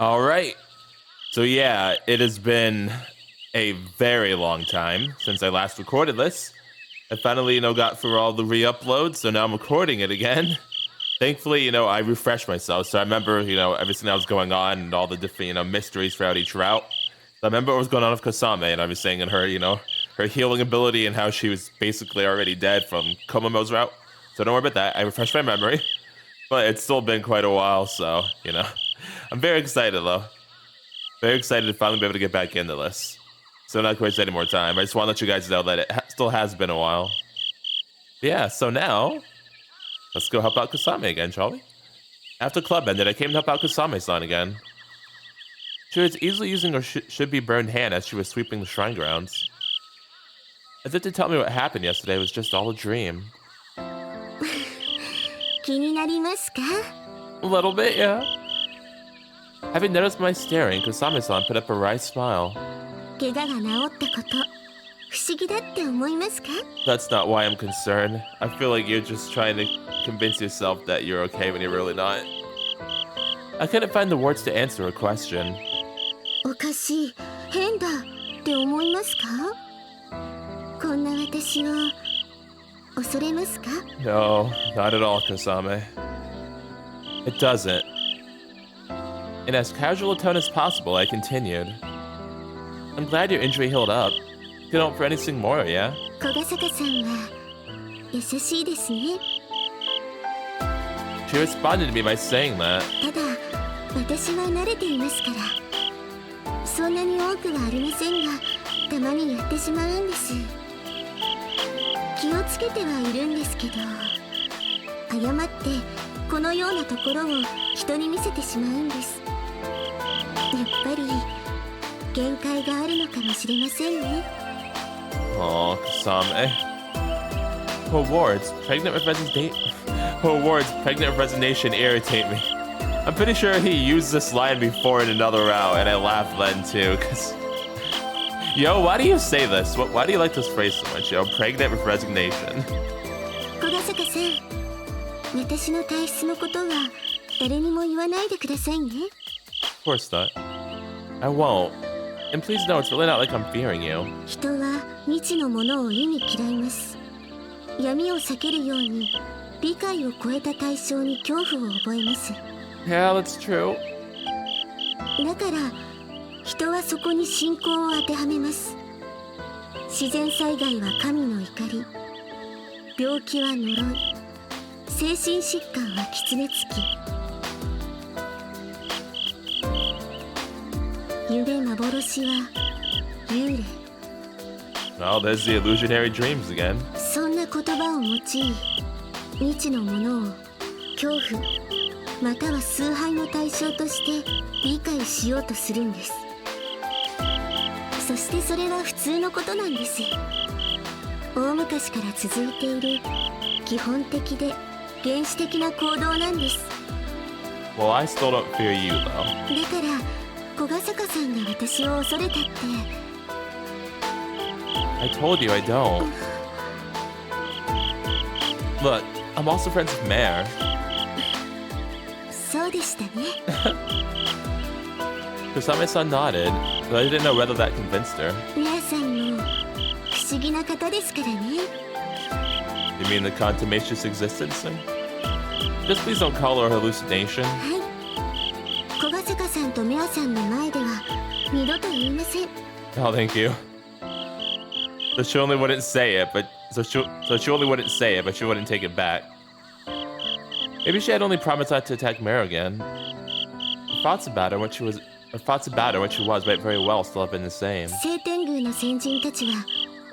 All right. So yeah, it has been a very long time since I last recorded this. I finally, got through all the re-uploads, so now I'm recording it again. Thankfully, I refreshed myself, so I remember, everything that was going on and all the different, mysteries throughout each route. So I remember what was going on with Kosame, and I was saying in her, her healing ability and how she was basically already dead from Komomo's route. So don't worry about that. I refreshed my memory, but it's still been quite a while, so, I'm very excited, though. Very excited to finally be able to get back into this. So not going to waste any more time. I just want to let you guys know that it still has been a while. But yeah, so now, let's go help out Kosame again, shall we? After club ended, I came to help out Kosame-san again. She was easily using her should-be-burned hand as she was sweeping the shrine grounds. As if to tell me what happened yesterday was just all a dream. 気になりますか? A little bit, yeah. Having noticed my staring, Kosame-san put up a wry smile. 怪我が治ったこと不思議だって思いますか? That's not why I'm concerned. I feel like you're just trying to convince yourself that you're okay when you're really not. I couldn't find the words to answer her question. おかしい、変だって思いますか? こんな私を恐れますか? No, not at all, Kosame. It doesn't. In as casual a tone as possible, I continued. I'm glad your injury healed up. You don't for anything more, yeah? 小ヶ坂さんは優しいですね。 She responded to me by saying that. ただ、私は慣れていますから。そんなに多くはありませんが、たまにやってしまうんです。気をつけてはいるんですけど、誤ってこのようなところを人に見せてしまうんです。やっぱり限界があるのかもしれませんね。 Oh, Kosame. Her words, pregnant with resignation irritate me. I'm pretty sure he used this line before in another route, and I laughed then too, cause... Yo, why do you say this? Why do you like this phrase so much, yo? Pregnant with resignation. 小ヶ坂さん、私の体質のことは誰にも言わないでくださいね。 Of course not. I won't. And please know, it's really not like I'm fearing you. 人は未知のものを意に嫌います。闇を避けるように理解を超えた対象に恐怖を覚えます。 Yeah, that's true. だから人はそこに信仰を当てはめます。自然災害は神の怒り、病気は呪い、精神疾患は狐つき、夢幻は幽霊。 Well, there's the illusionary dreams again. そんな言葉を用い、未知のものを恐怖または崇拝の対象として理解しようとするんです。そしてそれは普通のことなんです。大昔から続いている基本的で原始的な行動なんです。 Well, I still don't fear you, though. だから小ヶ坂さんが私を恐れたって。 I told you I don't. Look, I'm also friends with Mare. そうでしたね。 Kosame-san nodded, but I didn't know whether that convinced her. 皆さんも不思議な方ですからね。 You mean the contumacious existence thing? Just please don't call her a hallucination. はい。小ヶ坂さんとメアさんの前では二度と言いません。 Oh, thank you. So she only wouldn't say it, but she only wouldn't say it, but she wouldn't take it back. Maybe she had only promised not to attack Mare again. Her thoughts about her when she was might very well still have been the same. 聖天宮の先人たちは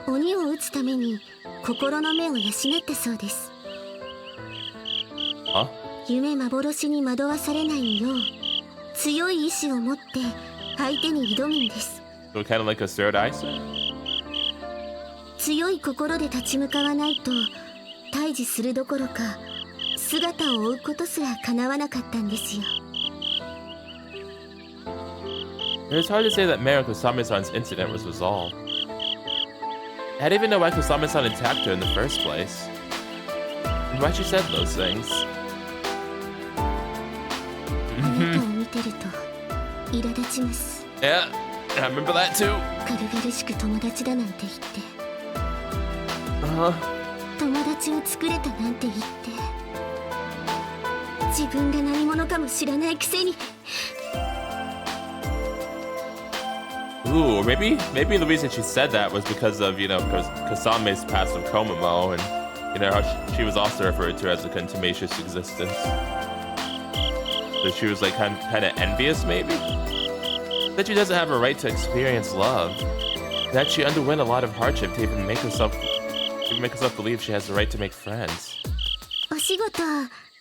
鬼を撃つために心の目を養ったそうです。 Huh? 夢幻に惑わされないよう強い意志を持って相手に挑むんです。 So kind of like a third eye set? 強い心で立ち向かわないと対峙するどころか姿を追うことすら叶わなかったんですよ。 It's hard to say that Mare and Kosame-san's incident was resolved. I didn't even know why Kosame-san attacked her in the first place. And why she said those things. あなたを見てると苛立ちます。 Yeah, I remember that too. 軽々しく友達だなんて言って、 Uh-huh. 友達を作れたなんて言って、自分が何者かも知らないくせに。 Ooh, maybe the reason she said that was because of, you know, Kosame's past with Komomo, and, you know, how she was also referred to as a contumacious existence. So she was like kind of envious, maybe? That she doesn't have a right to experience love. That she underwent a lot of hardship to even make herself believe she has the right to make friends. お仕事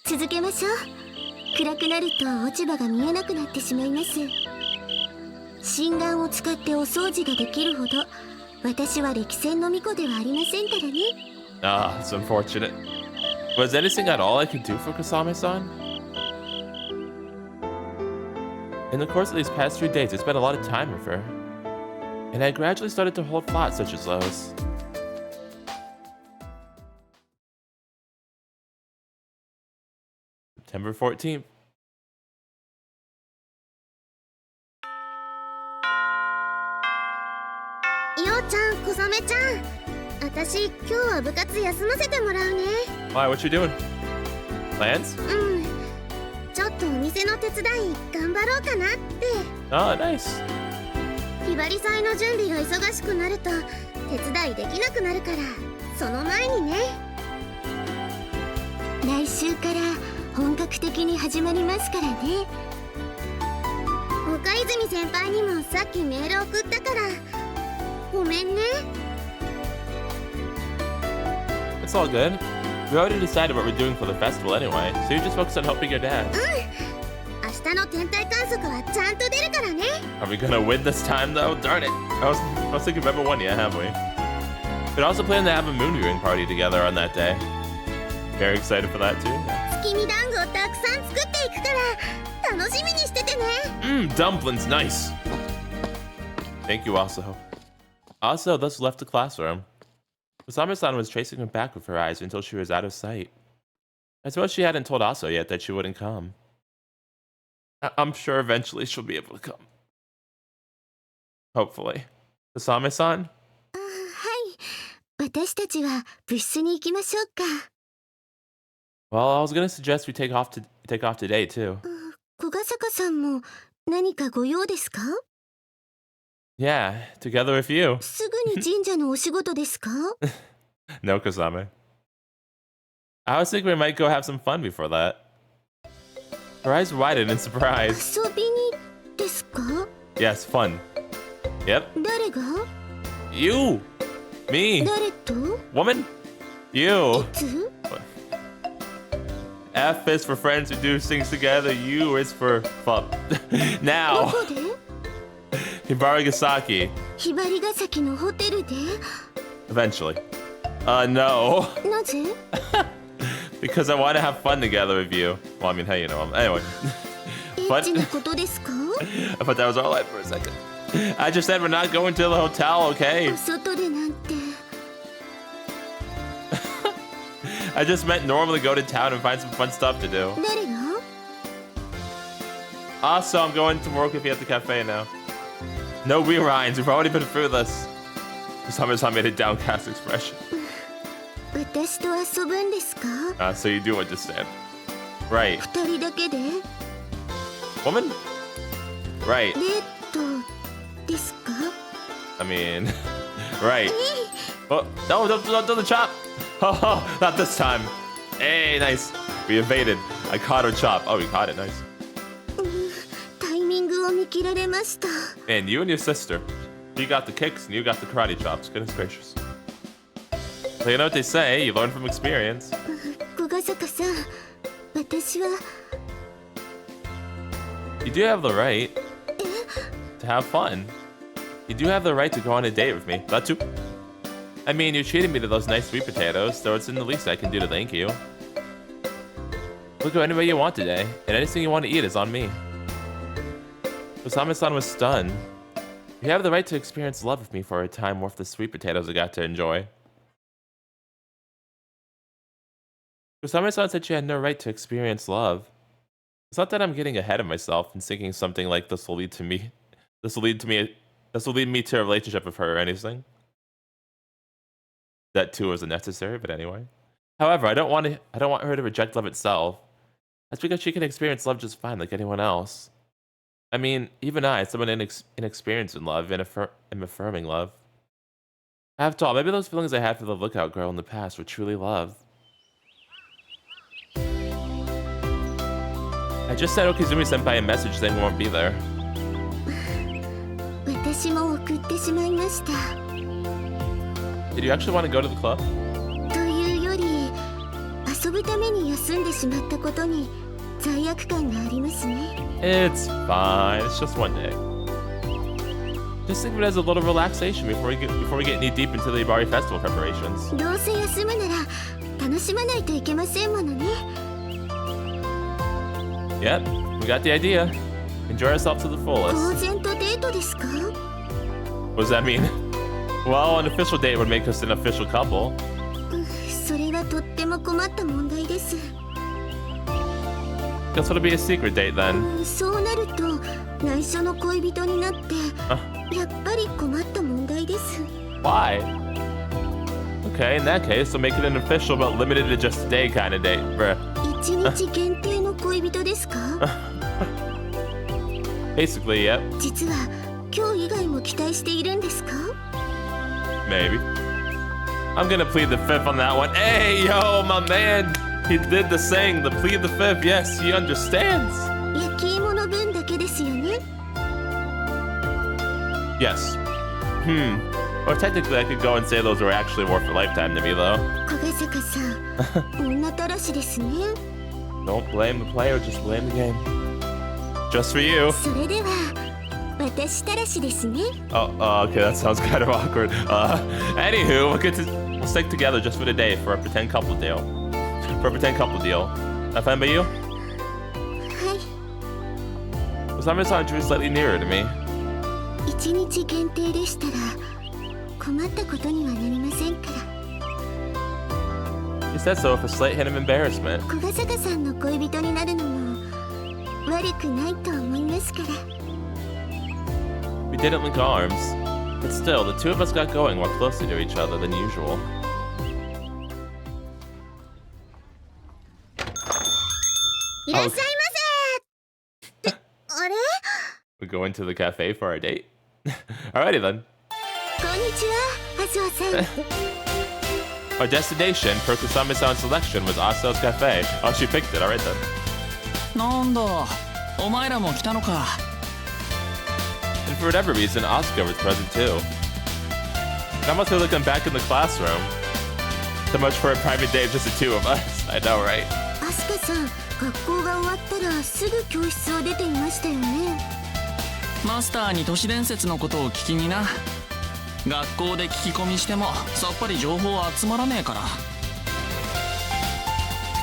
続けましょう。暗くなると落ち葉が見えなくなってしまいます。心眼を使ってお掃除ができるほど、私は歴戦の巫女ではありませんからね。Ah, it's unfortunate. Was anything at all I could do for Kosame-san? In the course of these past few days, I spent a lot of time with her, and I gradually started to hold thoughts such as those. September 14th. ようちゃん、小雨ちゃん、私今日は部活休ませてもらうね。 Why, what you doing? Plans? ちょっとお店の手伝い頑張ろうかなって。 Oh, nice. ひばり祭の準備が忙しくなると手伝いできなくなるから、その前にね。来週から本格的に始まりますからね。岡泉先輩にもさっきメール送ったから、ごめんね。 It's all good. We already decided what we're doing for the festival anyway, so you just focus on helping your dad. 明日の天体観測はちゃんと出るからね。 Are we gonna win this time though? Darn it. I was thinking we've ever won yet, have we? We'd also plan to have a moon viewing party together on that day. Very excited for that too. 月見団子をたくさん作っていくから楽しみにしててね。Dumplings, nice. Thank you, Aso. Aso thus left the classroom. Kosame-san was tracing her back with her eyes until she was out of sight. I suppose she hadn't told Aso yet that she wouldn't come. I'm sure eventually she'll be able to come. Hopefully. Kosame-san? はい。私たちは部室に行きましょうか。 Well, I was gonna suggest we take off today too. 小笠坂さんも何かご用ですか？ Yeah, together with you. すぐに神社のお仕事ですか？ No, Kosame. I was thinking we might go have some fun before that. Her eyes widened in surprise. 遊びにですか？ Yes, fun. Yep. 誰が？ You! Me! 誰と？ Woman! You! いつ？ F is for friends who do things together. U is for fun. ど Now! こで？ Hibarigasaki. ひばりが崎のホテルで？ Eventually. No. なぜ？ Because I want to have fun together with you. Well, I mean, hey, you know. Anyway. エッ But チなことですか？ I thought that was all right for a second. I just said we're not going to the hotel, okay? お外でなんて。 I just meant normally go to town and find some fun stuff to do. 誰が？ Also, I'm going to work with you at the cafe now. No rewinds, we've already been through this. Kosame-san made a downcast expression. 私と遊ぶんですか？ So you do understand. Right. 二人だけで？ Woman? Right. デートですか？ I mean, right. Oh, no, don't do the chop. Oh, not this time. Hey, nice. We evaded. I caught her chop. Oh, we caught it. Nice. タイミングを見切られました。 And you and your sister. You got the kicks and you got the karate chops. Goodness gracious. Well, you know what they say. You learn from experience. 小笠坂さん、私は You do have the right to have fun. You do have the right to go on a date with me. That too. I mean, you treated me to those nice sweet potatoes, so it's in the least I can do to thank you. We'll go any way you want today, and anything you want to eat is on me. Kosame-san was stunned. You have the right to experience love with me for a time worth the sweet potatoes I got to enjoy. Kosame-san said she had no right to experience love. It's not that I'm getting ahead of myself and thinking something like this will lead me to a relationship with her or anything. That too isn't necessary, but anyway. However, I don't want her to reject love itself. That's because she can experience love just fine like anyone else. I mean, even I, someone inexperienced in love and affirming love. After all, maybe those feelings I had for the lookout girl in the past were truly love. I just sent Okizumi-senpai a message saying we won't be there. 私も送ってしまいました。 Did you actually want to go to the club? というより、遊ぶために休んでしまったことに罪悪感がありますね。 It's fine. It's just one day. Just think of it as a little relaxation before we get knee deep into the Hibari Festival preparations. どうせ休むなら楽しまないといけませんものね。 Yep, we got the idea. Enjoy ourselves to the 公 fullest. 然とデートですか？ What does that mean? Well, an official date would make us an official couple. それはとっても困った問題です。 Guess it'll be a secret date then. そうなると内緒の恋人になってやっぱり困った問題です。 Why? Okay, in that case, we'll make it an official but limited to just a day kind of date, bruh. 一日限定の恋人ですか？ Basically, yep. 実は今日以外も期待しているんですか？ Maybe. I'm gonna plead the fifth on that one. Hey, yo, my man! He did the saying, the plead the fifth. Yes, he understands. 焼き芋の分だけですよね。 Yes. Or technically, I could go and say those were actually worth a lifetime to me, though. 小ヶ坂さん、女たらしですね。 Don't blame the player, just blame the game. Just for you. それでは私たらしですね。 Oh, okay, that sounds kind of awkward. Anywho, we'll stick together just for the day for a pretend couple deal. That fine by you? はい。 Kosame-san drew slightly nearer to me. 一日限定でしたら困ったことにはなりませんから。 He said so with a slight hint of embarrassment. 小ヶ坂さんの恋人になるのも悪くないと思いますから。 We didn't link arms, but still, the two of us got going more closely to each other than usual. いらっしゃいませ。あれ？ We go into the cafe for our date? Alrighty then. こんにちは、アスワさん。 Our destination, per Kosame-san's selection, was Aso's Cafe. Oh, she picked it. Alright then. なんだ、お前らも来たのか。 And for whatever reason, Asuka was present too. I must feel like I'm back in the classroom. So much for a private day of just the two of us. I know, right? アスカさん、学校が終わったらすぐ教室を出ていましたよね。マスターに都市伝説のことを聞きにな。学校で聞き込みしてもさっぱり情報集まらねえから。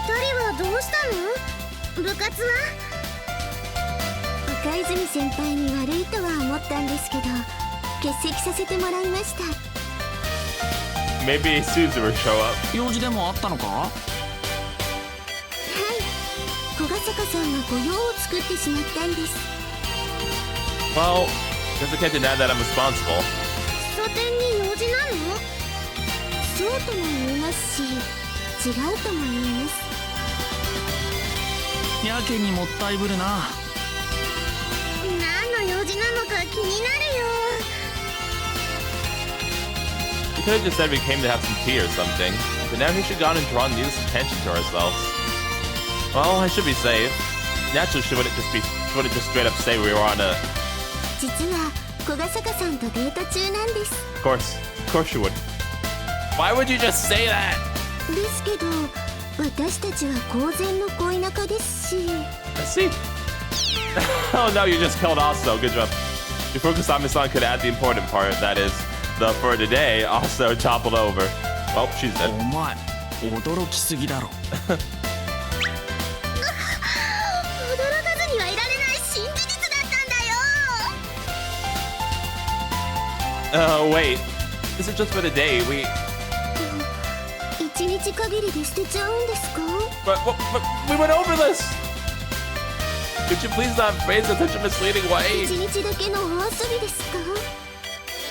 二人はどうしたの？部活は？赤泉先輩に悪いとは思ったんですけど、欠席させてもらいました。 Maybe Suzu will show up. 用事でもあったのか？はい、小ヶ坂さんがご用を作ってしまったんです。 Well, guess I can't deny that I'm responsible. 書店に用事なの？そうとも言いますし、違うとも言います。やけにもったいぶるな。何の用事なのか気になるよ。 We could have just said we came to have some tea or something, but now he should gone and drawn needless attention to ourselves. Well, I should be safe. Naturally, she wouldn't just straight up say we were on a... 実は小ヶ坂さんとデート中なんです。 Of course you would. Why would you just say that? ですけど、私たちは公然の恋仲ですし。 Let's see. Oh no, you just killed Aso. Good job. Before Kosame-san could add the important part, that is, the for today, Aso toppled over. Well, she's dead. お前、驚きすぎだろ。驚かずにはいられない新事実だったんだよ。 Wait. This is just for the day. We... 一日限りで捨てちゃうんですか？ But we went over this! Could you please not phrase it in such a misleading way? 一日だけのお遊びですか？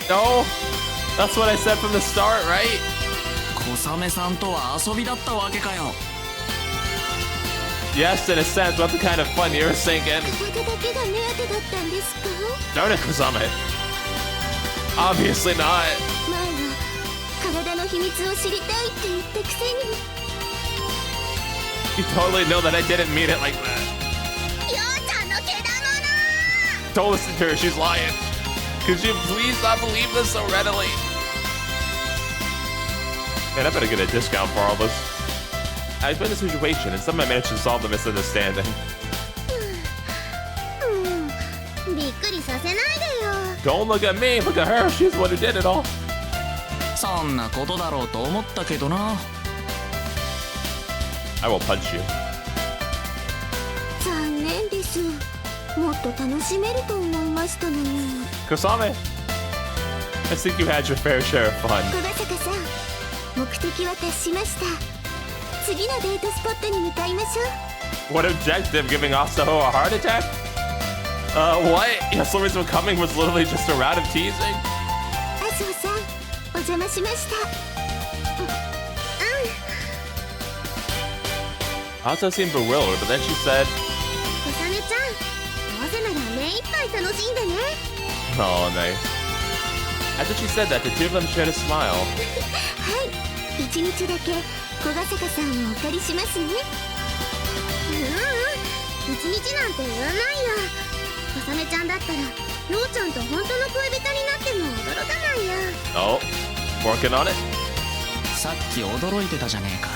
No, that's what I said from the start, right? 小雨さんとは遊びだったわけかよ。 Yes, in a sense, what the kind of fun you're thinking? 体だけが目当てだったんですか？ Darn it, Kosame. Obviously not. 前は体の秘密を知りたいって言ったくせに。 You totally know that I didn't mean it like that. ようちゃんの毛玉 Don't listen to her, she's lying. Could you please not believe this so readily? Man, I better get a discount for all this. I explained the situation and somehow managed to solve the misunderstanding. びっくりさせないでよ。 Don't look at me, look at her, she's the one who did it all. そんなことだろうと思ったけどな。 I will punch you. 残念です。もっと楽しめると思いましたのに。 Kosame, I think you had your fair share of fun. 小ヶ坂さん、目的は達しました。次のデートスポットに向かいましょう。 What objective? Giving Asaho a heart attack? What? Yes, the reason for coming was literally just a round of teasing? 麻生さん、お邪魔しました。Asaho seemed bewildered, but then she said, 小雨ちゃん、どうせなら目いっぱい楽しんでね。 oh, nice. After she said that, the two of them shared a smile. はい、一日だけ小ヶ坂さんをお借りしますね。一日なんていらないよ。小雨ちゃんだったら、ようちゃんと本当の恋人になっても驚かないよ。 Oh, working on it? さっき驚いてたじゃねえか。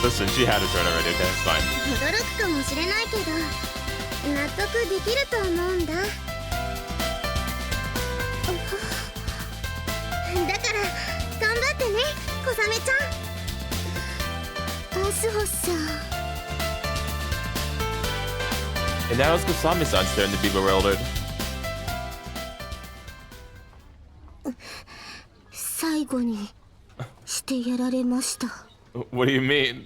Listen, she had a turn already, okay, it's fine. 驚くかもしれないけど、納得できると思うんだ。だから頑張ってね、小雨ちゃん。アスホさん。 And now it's Kosame-san's turn to be bewildered. 最後にしてやられました。 What do you mean?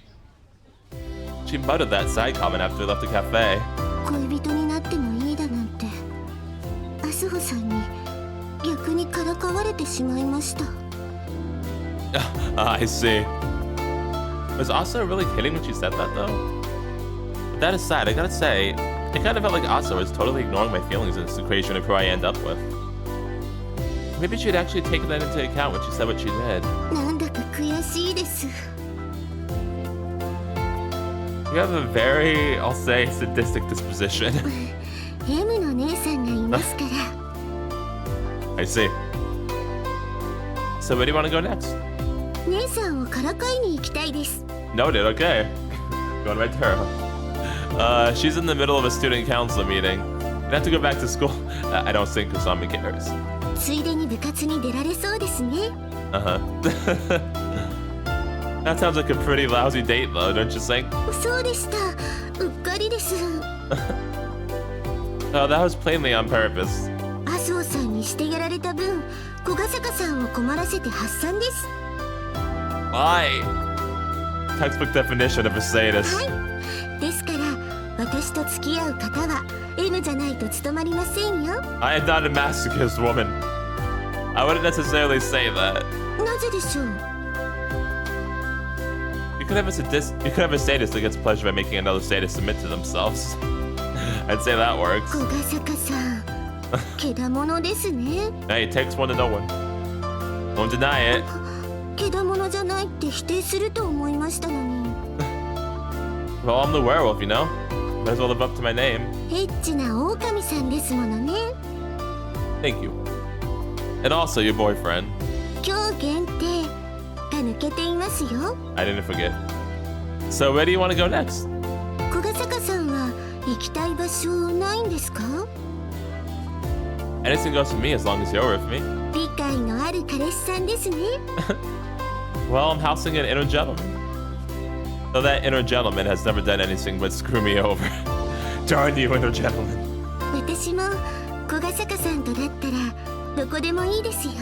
She muttered that side comment after they left the cafe. 恋人になってもいいだなんて、アスホさんに逆にからかわれてしまいました。I see. Was Asa really kidding when she said that, though? But that aside, I gotta say, it kind of felt like Asa was totally ignoring my feelings in this equation of who I end up with. Maybe she'd actually taken that into account when she said what she did. なんだか悔しいです。 You have a very, I'll say, sadistic disposition. M の姉さんがいますから。 I see. So where do you want to go next? 姉さんをからかいに行きたいです。 Noted, okay. Going right to her. She's in the middle of a student council meeting. You have to go back to school. I don't think Kosame cares. ついでに部活に出られそうですね。 Uh-huh. That sounds like a pretty lousy date, though, don't you think? そうでした。うっかりです。 Oh, that was plainly on purpose. 麻生さんにしてやられた分、小ヶ坂さんを困らせて発散です。 Why? Textbook definition of a sadist. はい。ですから、私と付き合う方は M じゃないと務まりませんよ。 I am not a masochist woman. I wouldn't necessarily say that. なぜでしょう。 You could have a sadist that gets pleasure by making another sadist submit to themselves. I'd say that works. 小ヶ坂さん、けだものですね。 Hey, it takes one to know one. Won't deny it. けだものじゃないって否定すると思いましたのに。 Well, I'm the werewolf, you know? Might as well live up to my name. エッチな狼さんですものね。 Thank you. And also your boyfriend. 今日限定が抜けていますよ。 I didn't forget. So where do you want to go next? 小ヶ坂さんは行きたい場所ないんですか？ Anything goes for me as long as you're with me. 理解のある彼氏さんですね。Well, I'm housing an inner gentleman. Though that inner gentleman has never done anything but screw me over. Darn you, inner gentleman. 私も小ヶ坂さんとだったらどこでもいいですよ。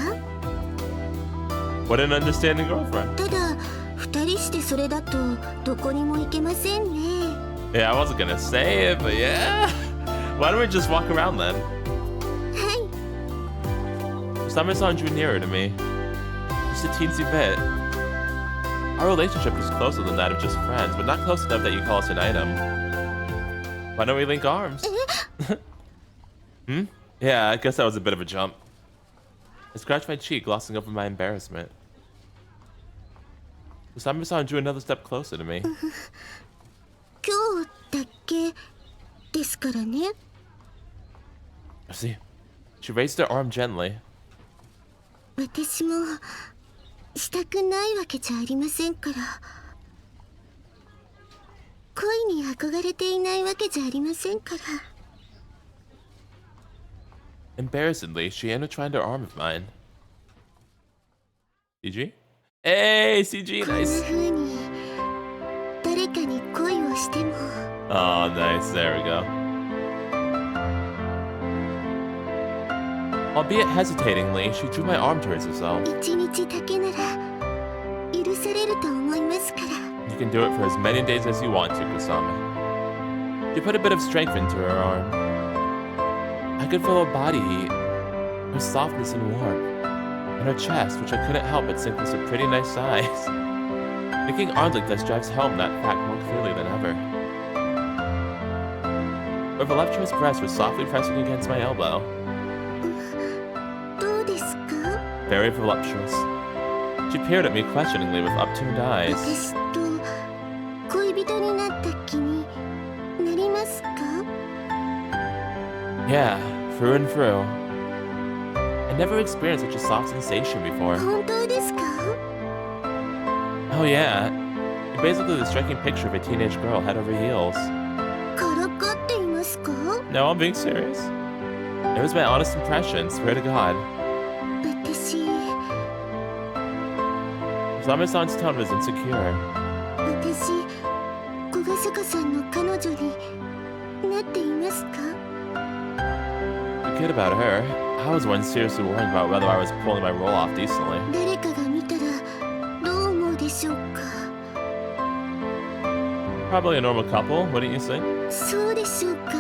What an understanding girlfriend. ただ二人してそれだとどこにも行けませんね。Yeah, I wasn't gonna say it, but yeah. Why don't we just walk around then? は Kosame-san drew nearer to me. Just a teensy bit. Our relationship is closer than that of just friends, but not close enough that you call us an item. Why don't we link arms? Hmm? Yeah, I guess that was a bit of a jump. I scratched my cheek, glossing over my embarrassment. Kosame-san drew another step closer to me. い今日だけですからね。 See, she raised her arm gently. 私もしたくないわけじゃありませんから。恋に憧れていないわけじゃありませんから。 Embarrassedly, she intertwined her arm with mine. CG? Hey, CG, こんな nice. 風に誰かに恋をしても Oh, nice. There we go. Albeit hesitatingly, she drew my arm towards herself. 一日だけなら許されると思いますから。 You can do it for as many days as you want to, Kosame. She put a bit of strength into her arm. I could feel her body heat, her softness and warmth, and her chest, which I couldn't help but think was a pretty nice size. Making arms like this drives home that fact more clearly than ever. Her voluptuous breast was softly pressing against my elbow. どうですか？ Very voluptuous. She peered at me questioningly with upturned eyes. 私と恋人になった気になりますか？ Yeah, through and through. I never experienced such a soft sensation before. 本当ですか？ Oh yeah, you're basically the striking picture of a teenage girl head over heels. からかっていますか？ No, I'm being serious. It was my honest impression, swear to God. 私 Kosame-san's tone was insecure. 私小ヶ坂さんの彼女になっていますか？ Forget about her. I was one seriously worrying about whether I was pulling my role off decently. 誰かが見たらどう思うでしょうか？ Probably a normal couple, wouldn't you think? そうでしょうか？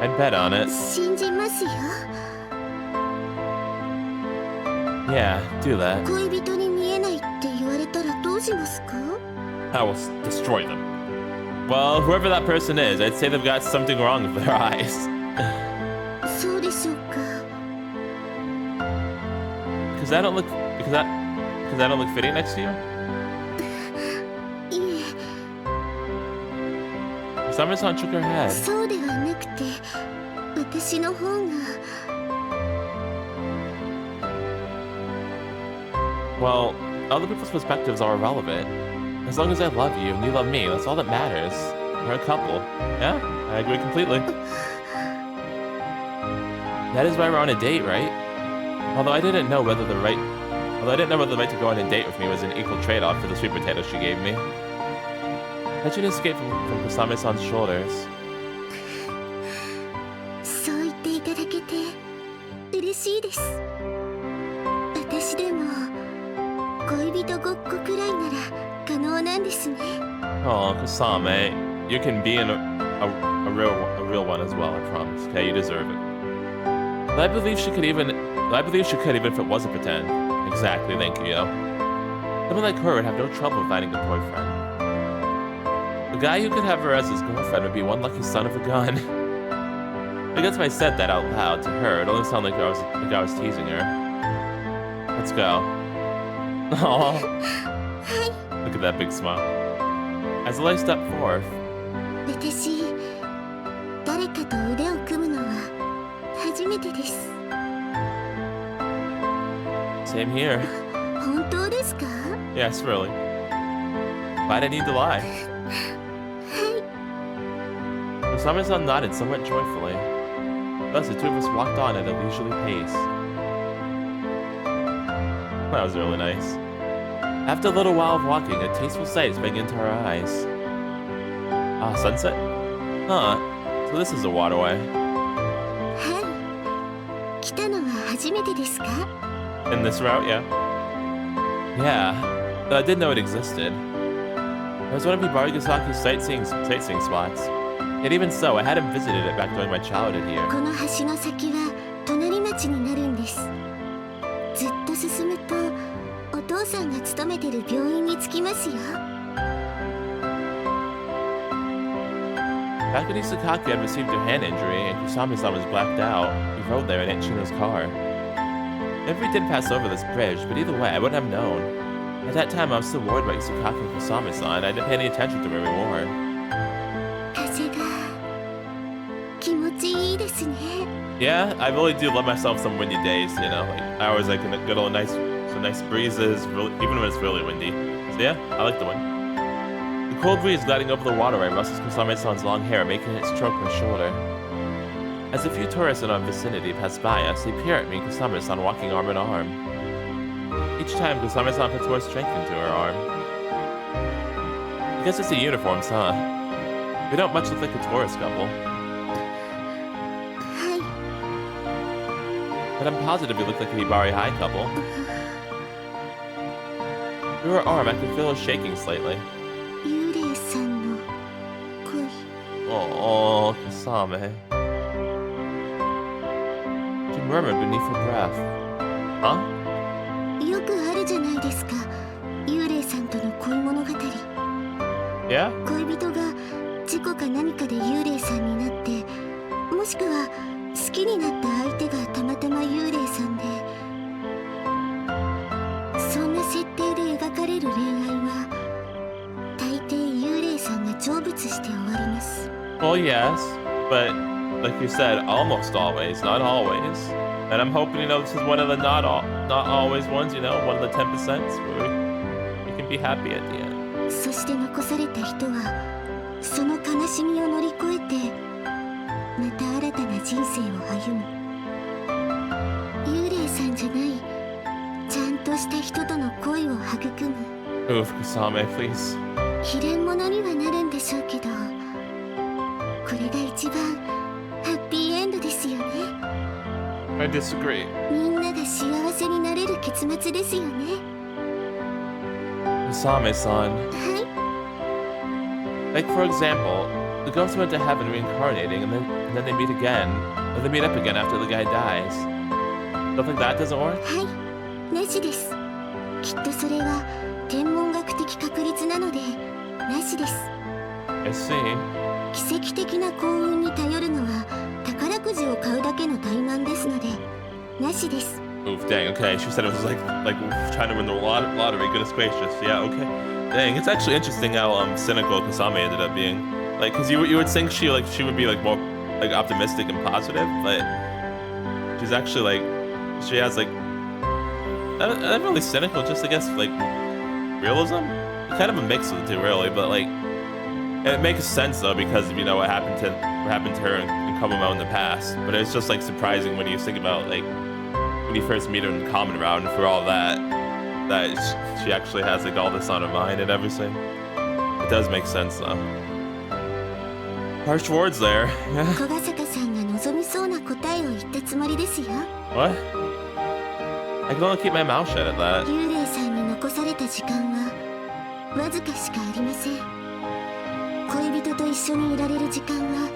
I'd bet on it. 信じますよ。 Yeah, do that. 恋人に見えないって言われたらどうしますか？ I will destroy them. Well, whoever that person is, I'd say they've got something wrong with their eyes. そうでしょうか？ Because I don't look fitting next to you? いえ、 Kosame-san shook her head. そうではなくて、私の方が Well, other people's perspectives are irrelevant. As long as I love you and you love me, that's all that matters. We're a couple. Yeah, I agree completely. That is why we're on a date, right? Although I didn't know whether the right to go on a date with me was an equal trade-off for the sweet potato she gave me. Touching escaped from Kosame-san's shoulders. そう言っていただけて嬉しいです。私でも恋人ごっこくらいなら可能なんですね。 Oh, Kosame, you can be a real one as well, I promise. Okay, you deserve it. But I believe she could even if it wasn't pretend. Exactly, thank you. Someone like her would have no trouble finding a boyfriend. The guy who could have her as his girlfriend would be one lucky son of a gun. I guess if I said that out loud to her, it only sounded like I was teasing her. Let's go. Aww. Look at that big smile. As the light stepped forth, 私、誰かと腕を組むのは初めてです。 same here. 本当ですか？ Yes, really. Why'd I need to lie? Kosame-san nodded somewhat joyfully. Thus, the two of us walked on at a leisurely pace. That was really nice. After a little while of walking, a tasteful sight sprang into our eyes. Ah, sunset? Huh. So this is a waterway. はい。来たのは初めてですか？ In this route, yeah. Yeah, but I didn't know it existed. It was one of Hibarigasaki's sightseeing spots. Yet even so, I hadn't visited it back during my childhood here. この橋の先は隣町になるんです。ずっと進むとお父さんが勤めてる病院に着きますよ。 Back when Isakaki had received a hand injury and Kusame-san was blacked out, he rode there in Aunt Shino's car. Maybe we did pass over this bridge, but either way, I wouldn't have known. At that time, I was still worried about Isakaki and Kusame-san. I didn't pay any attention to where we were. 風が気持ちいいですね。 Yeah, I really do love myself some windy days, you know, like hours like good old nice, some nice breezes, really, even when it's really windy. So yeah, I like the wind. The cold breeze gliding over the waterway rustles Kusame-san's long hair, making it stroke her shoulder. As a few tourists in our vicinity pass by us, they peer at me and Kusame-san walking arm in arm. Each time, Kusame-san puts more strength into her arm. I guess it's the uniforms, huh? We don't much look like a tourist couple. はい。 But I'm positive we look like a Hibari High couple. Through her arm, I could feel her shaking slightly. 幽霊さんの恋。 Oh, Kosame. She murmured beneath her breath. Huh? よくあるじゃないですか。幽霊さんとの恋物語。 Yeah? 恋人が事故か何かで幽霊さんになって、もしくは好きになった相手がたまたま幽霊さんで、そんな設定で描かれる恋愛は大抵幽霊さんが成仏して終わります。 Well, yes. But, like you said, almost always, not always. And I'm hoping, you know, this is one of the not always ones, you know, one of the 10% where we can be happy at the end. そして残された人はその悲しみを乗り越えてまた新たな人生を歩む。幽霊さんじゃないちゃんとした人との恋を育む。 Oof, Kosame, please. 悲恋物にはなるんでしょうけど、これが一番ハッピーエンドですよね。 I disagree. みんなが幸せになれる結末ですよね。 Kosame-san. はい。 Like, for example, the ghosts went to heaven reincarnating, and then they meet again, or they meet up again after the guy dies. Stuff like that doesn't work? はい、なしです。きっとそれは天文学的確率なのでなしです。 I see. 奇跡的な幸運に頼るのは宝くじを買うだけの怠慢ですのでなしです。 Oof, dang, okay. She said it was like trying to win the lottery. Goodness gracious. Yeah, okay. Dang, it's actually interesting how cynical Kosame ended up being. Like, cause you would think she would be like more like optimistic and positive, but she's actually like she has like not really cynical, just I guess like realism. Kind of a mix of the two, really, but like it makes sense though because of, you know, what happened to her and Komomo in the past. But it's just like surprising when you think about like when you first meet her in the common round for all that she actually has like all this on her mind and everything. It does make sense though. Harsh words there. 小ヶ坂さんが望みそうな答えを言ったつもりですよ。 What? I can only keep my mouth shut at that. 幽霊さんに残された時間はわずかしかありません。恋人と一緒にいられる時間は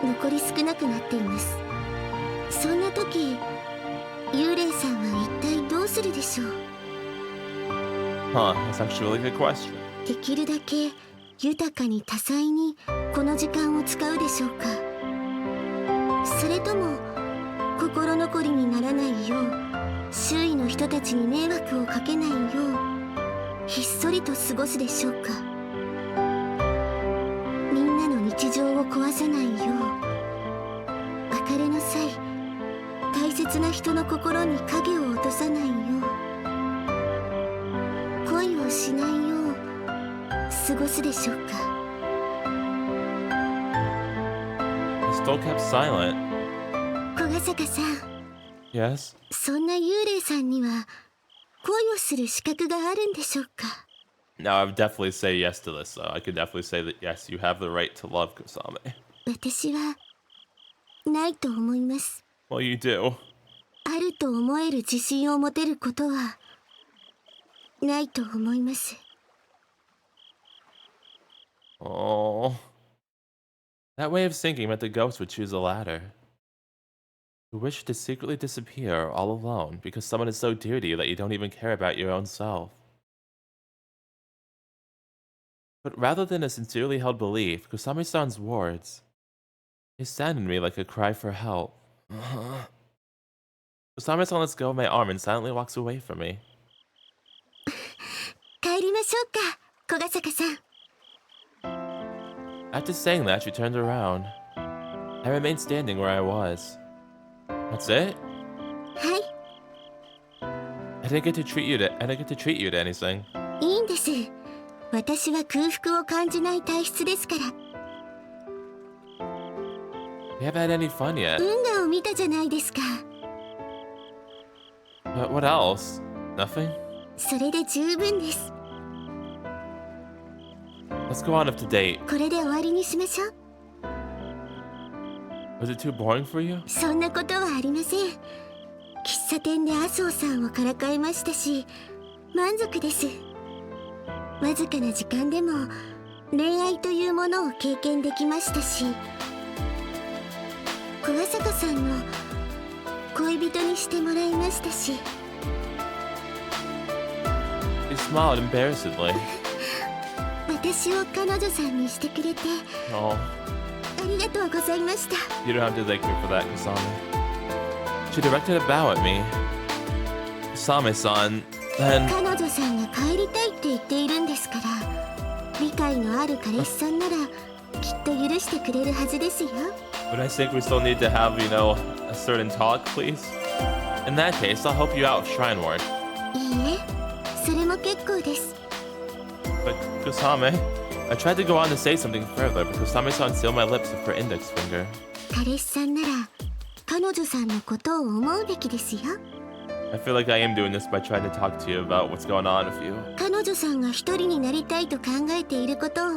残り少なくなっています。そんな時、幽霊さんは一体どうするでしょう。 Huh, that's actually a really good question. できるだけ豊かに多彩にこの時間を使うでしょうか。それとも心残りにならないよう周囲の人たちに迷惑をかけないようひっそりと過ごすでしょうか。みんなの日常を壊さないよう別れの際大切な人の心に影を落とさないよう恋をしないよう過ごすでしょうか。 I still kept silent. 小ヶ坂さん、 Yes? そんな幽霊さんには恋をする資格があるんでしょうか。 No, I would definitely say yes to this, though. I could definitely say that yes, you have the right to love Kosame. 私はないと思います。 Well, you do. あると思える自信を持てることはないと思います。Oh. That way of thinking meant the ghost would choose the latter. You wish to secretly disappear all alone because someone is so dear to you that you don't even care about your own self. But rather than a sincerely held belief, Kosame-san's words, they sounded to me like a cry for help. Kosame-san lets go of my arm and silently walks away from me. 帰りましょうか、小ヶ坂さん。 After saying that, she turned around. I remained standing where I was. That's it? は I didn't get to treat you to anything. い、いいんです。私は空腹を感じない体質ですから。 We haven't had any fun yet. 運河を見たじゃないですか。 But what else? Nothing? それで十分です。 Let's go on up to date. これで終わりにしましょう。 Was it too boring for you? そんなことはありません。喫茶店で麻生さんをからかいましたし、満足です。わずかな時間でも恋愛というものを経験できましたし、小ヶ坂さんの恋人にしてもらいましたし。 He smiled embarrassedly. 私を彼女さんにしてくれて Oh, ありがとうございました。 you don't have to thank me for that, Kosame. She directed a bow at me. Kosame-san, then... 彼女さんが帰りたいって言っているんですから、理解のある彼氏さんならきっと許してくれるはずですよ。 But I think we still need to have, a certain talk, please. In that case, I'll help you out with shrine work. いいえ、それも結構です。 But Kosame, I tried to go on to say something further, but Kosame-san sealed my lips with her index finger. 彼氏さんなら彼女さんのことを思うべきですよ。 I feel like I am doing this by trying to talk to you about what's going on with you. 彼女さんが一人になりたいと考えていることを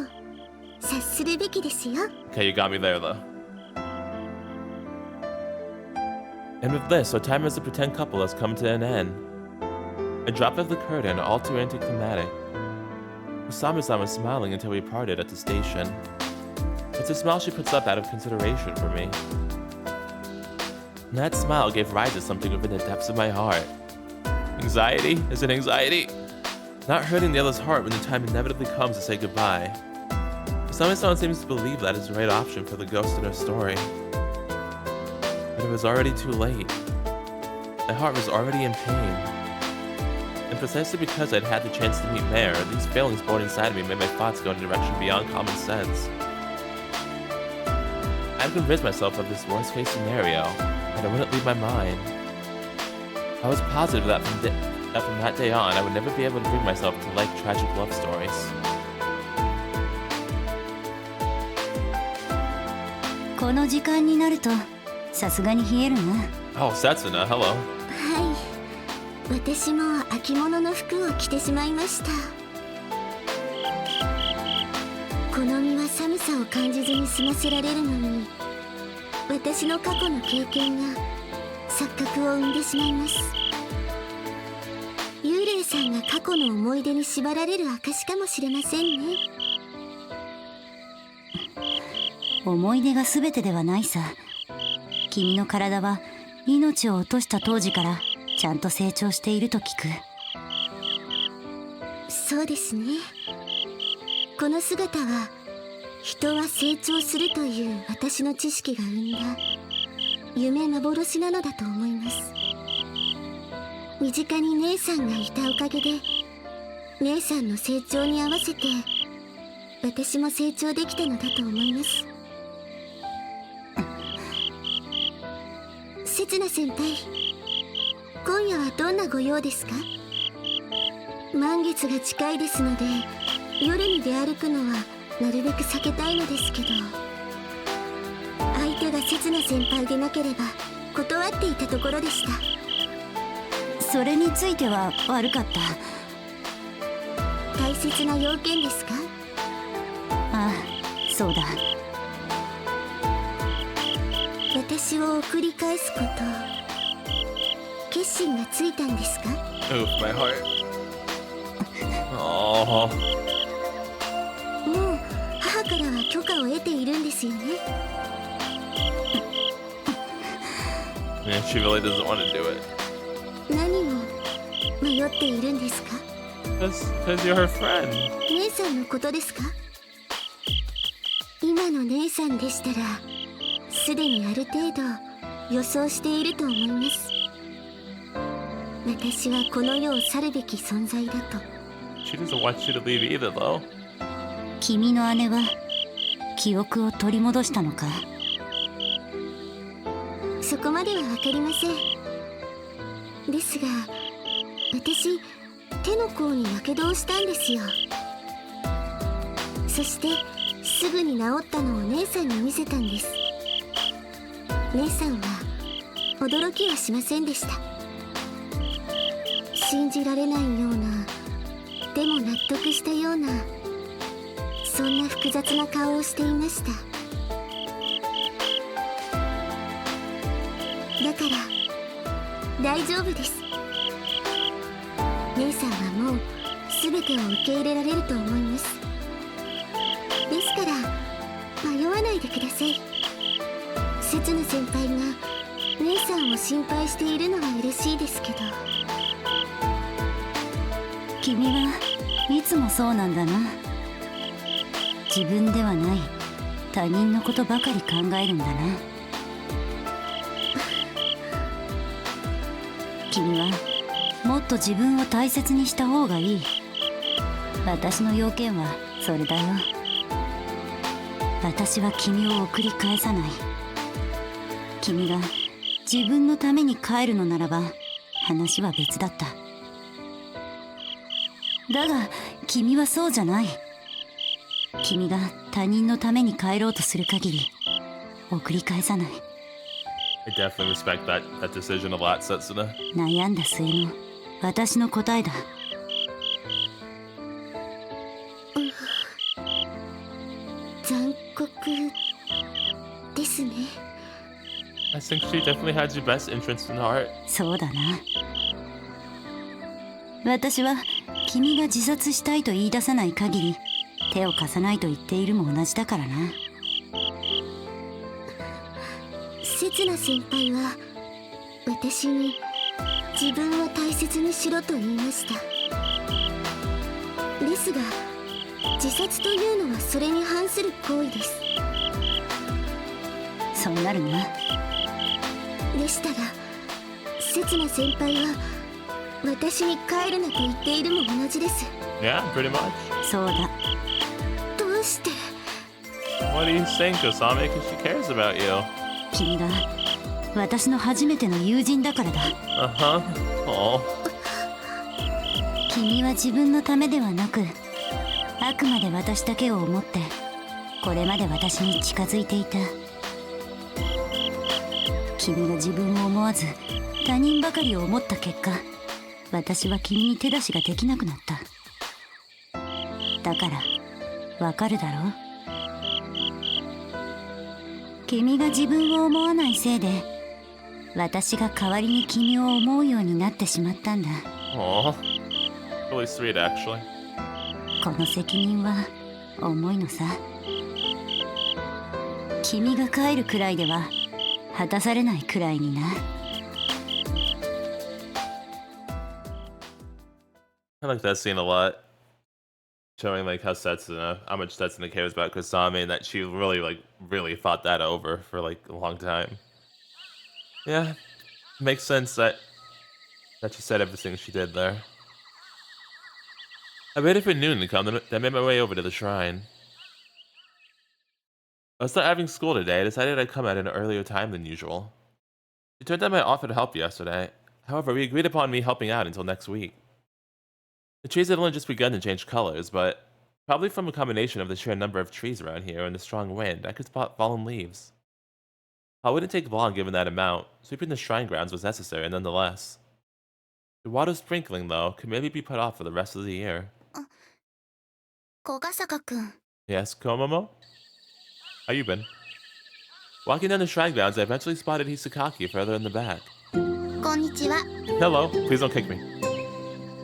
察するべきですよ。 Okay, you got me there, though. And with this, our time as a pretend couple has come to an end. A drop of the curtain, all too anticlimactic. Kosame-san was smiling until we parted at the station. It's a smile she puts up out of consideration for me. And that smile gave rise to something within the depths of my heart. Anxiety? Is it anxiety? Not hurting the other's heart when the time inevitably comes to say goodbye. Kosame-san seems to believe that is the right option for the ghost in her story. But it was already too late. My heart was already in pain. And precisely because I'd had the chance to meet Mare, these feelings born inside of me made my thoughts go in a direction beyond common sense. I'd convinced myself of this worst-case scenario, and it wouldn't leave my mind. I was positive that from that day on, I would never be able to bring myself to like tragic love stories. この時間になるとさすがに冷えるな。 Oh, Setsuna, hello. はい、私も秋物の服を着てしまいました。この身は寒さを感じずに済ませられるのに、私の過去の経験が錯覚を生んでしまいます。幽霊さんが過去の思い出に縛られる証かもしれませんね。思い出が全てではないさ。君の体は命を落とした当時からちゃんと成長していると聞く。そうですね。この姿は人は成長するという私の知識が生んだ夢幻なのだと思います。身近に姉さんがいたおかげで、姉さんの成長に合わせて私も成長できたのだと思います。せつな先輩、今夜はどんなご用ですか？満月が近いですので、夜に出歩くのはなるべく避けたいのですけど、相手がせつな先輩でなければ断っていたところでした。それについては悪かった。大切な要件ですか？ああ、そうだ。私を送り返すこと、決心がついたんですか？ Oof, my heart. Oh. もう母許可を得ているんですよね。 Yeah, she really doesn't want to do it. 何を迷っているんですか？ Because you're her friend. 姉さんのことですか？今の姉さんでしたらすでにある程度予想していると思います。私はこの世を去るべき存在だと。 She doesn't want you to leave either, though. 君の姉は記憶を取り戻したのか？そこまでは分かりません。ですが私手の甲にやけどをしたんですよ。そしてすぐに治ったのを姉さんに見せたんです。姉さんは驚きはしませんでした。信じられないような、でも納得したような、そんな複雑な顔をしていました。だから大丈夫です。姉さんはもう全てを受け入れられると思います。ですから迷わないでください。せつな先輩が姉さんを心配しているのは嬉しいですけど。君はいつもそうなんだな。自分ではない他人のことばかり考えるんだな。君はもっと自分を大切にした方がいい。私の要件はそれだよ。私は君を送り返さない。君が自分のために帰るのならば話は別だった。だが君はそうじゃない。君が他人のために帰ろうとする限り送り返さない。 I definitely respect that decision a lot, Setsuna. 悩んだ末の私の答えだ。残酷ですね。 I think she definitely had your best interest in heart. そうだな。私は君が自殺したいと言い出さない限り手を貸さないと言っているも同じだからな。せつな先輩は私に自分を大切にしろと言いました。ですが自殺というのはそれに反する行為です。そうなるな。でしたらせつな先輩は私に帰るなと言っているも同じです。 Yeah, pretty much. そうだ。どうして？ What are you saying, Kosame? Because she cares about you. 君が私の初めての友人だからだ。Uh-huh. Oh. 君は自分のためではなくあくまで私だけを思ってこれまで私に近づいていた。君が自分を思わず他人ばかりを思った結果私は君に手出しができなくなった。だからわかるだろう。君が自分を思わないせいで私が代わりに君を思うようになってしまったんだ。 Aw. Really sweet, actually. この責任は重いのさ。君が帰るくらいでは果たされないくらいにな。I like that scene a lot. Showing like how much Setsuna cares about Kosame and that she really thought that over for like a long time. Yeah, makes sense that she said everything she did there. I waited for noon to come, then I made my way over to the shrine. I was not having school today. I decided I'd come at an earlier time than usual. It turned out my offer to help yesterday. However, we agreed upon me helping out until next week. The trees had only just begun to change colors, but probably from a combination of the sheer number of trees around here and the strong wind, I could spot fallen leaves. It wouldn't take long given that amount. Sweeping the shrine grounds was necessary nonetheless. The water sprinkling, though, could maybe be put off for the rest of the year. 小笠くん。 Yes, Komomo? How you been? Walking down the shrine grounds, I eventually spotted Hisakaki further in the back. こんにちは。 Hello, please don't kick me.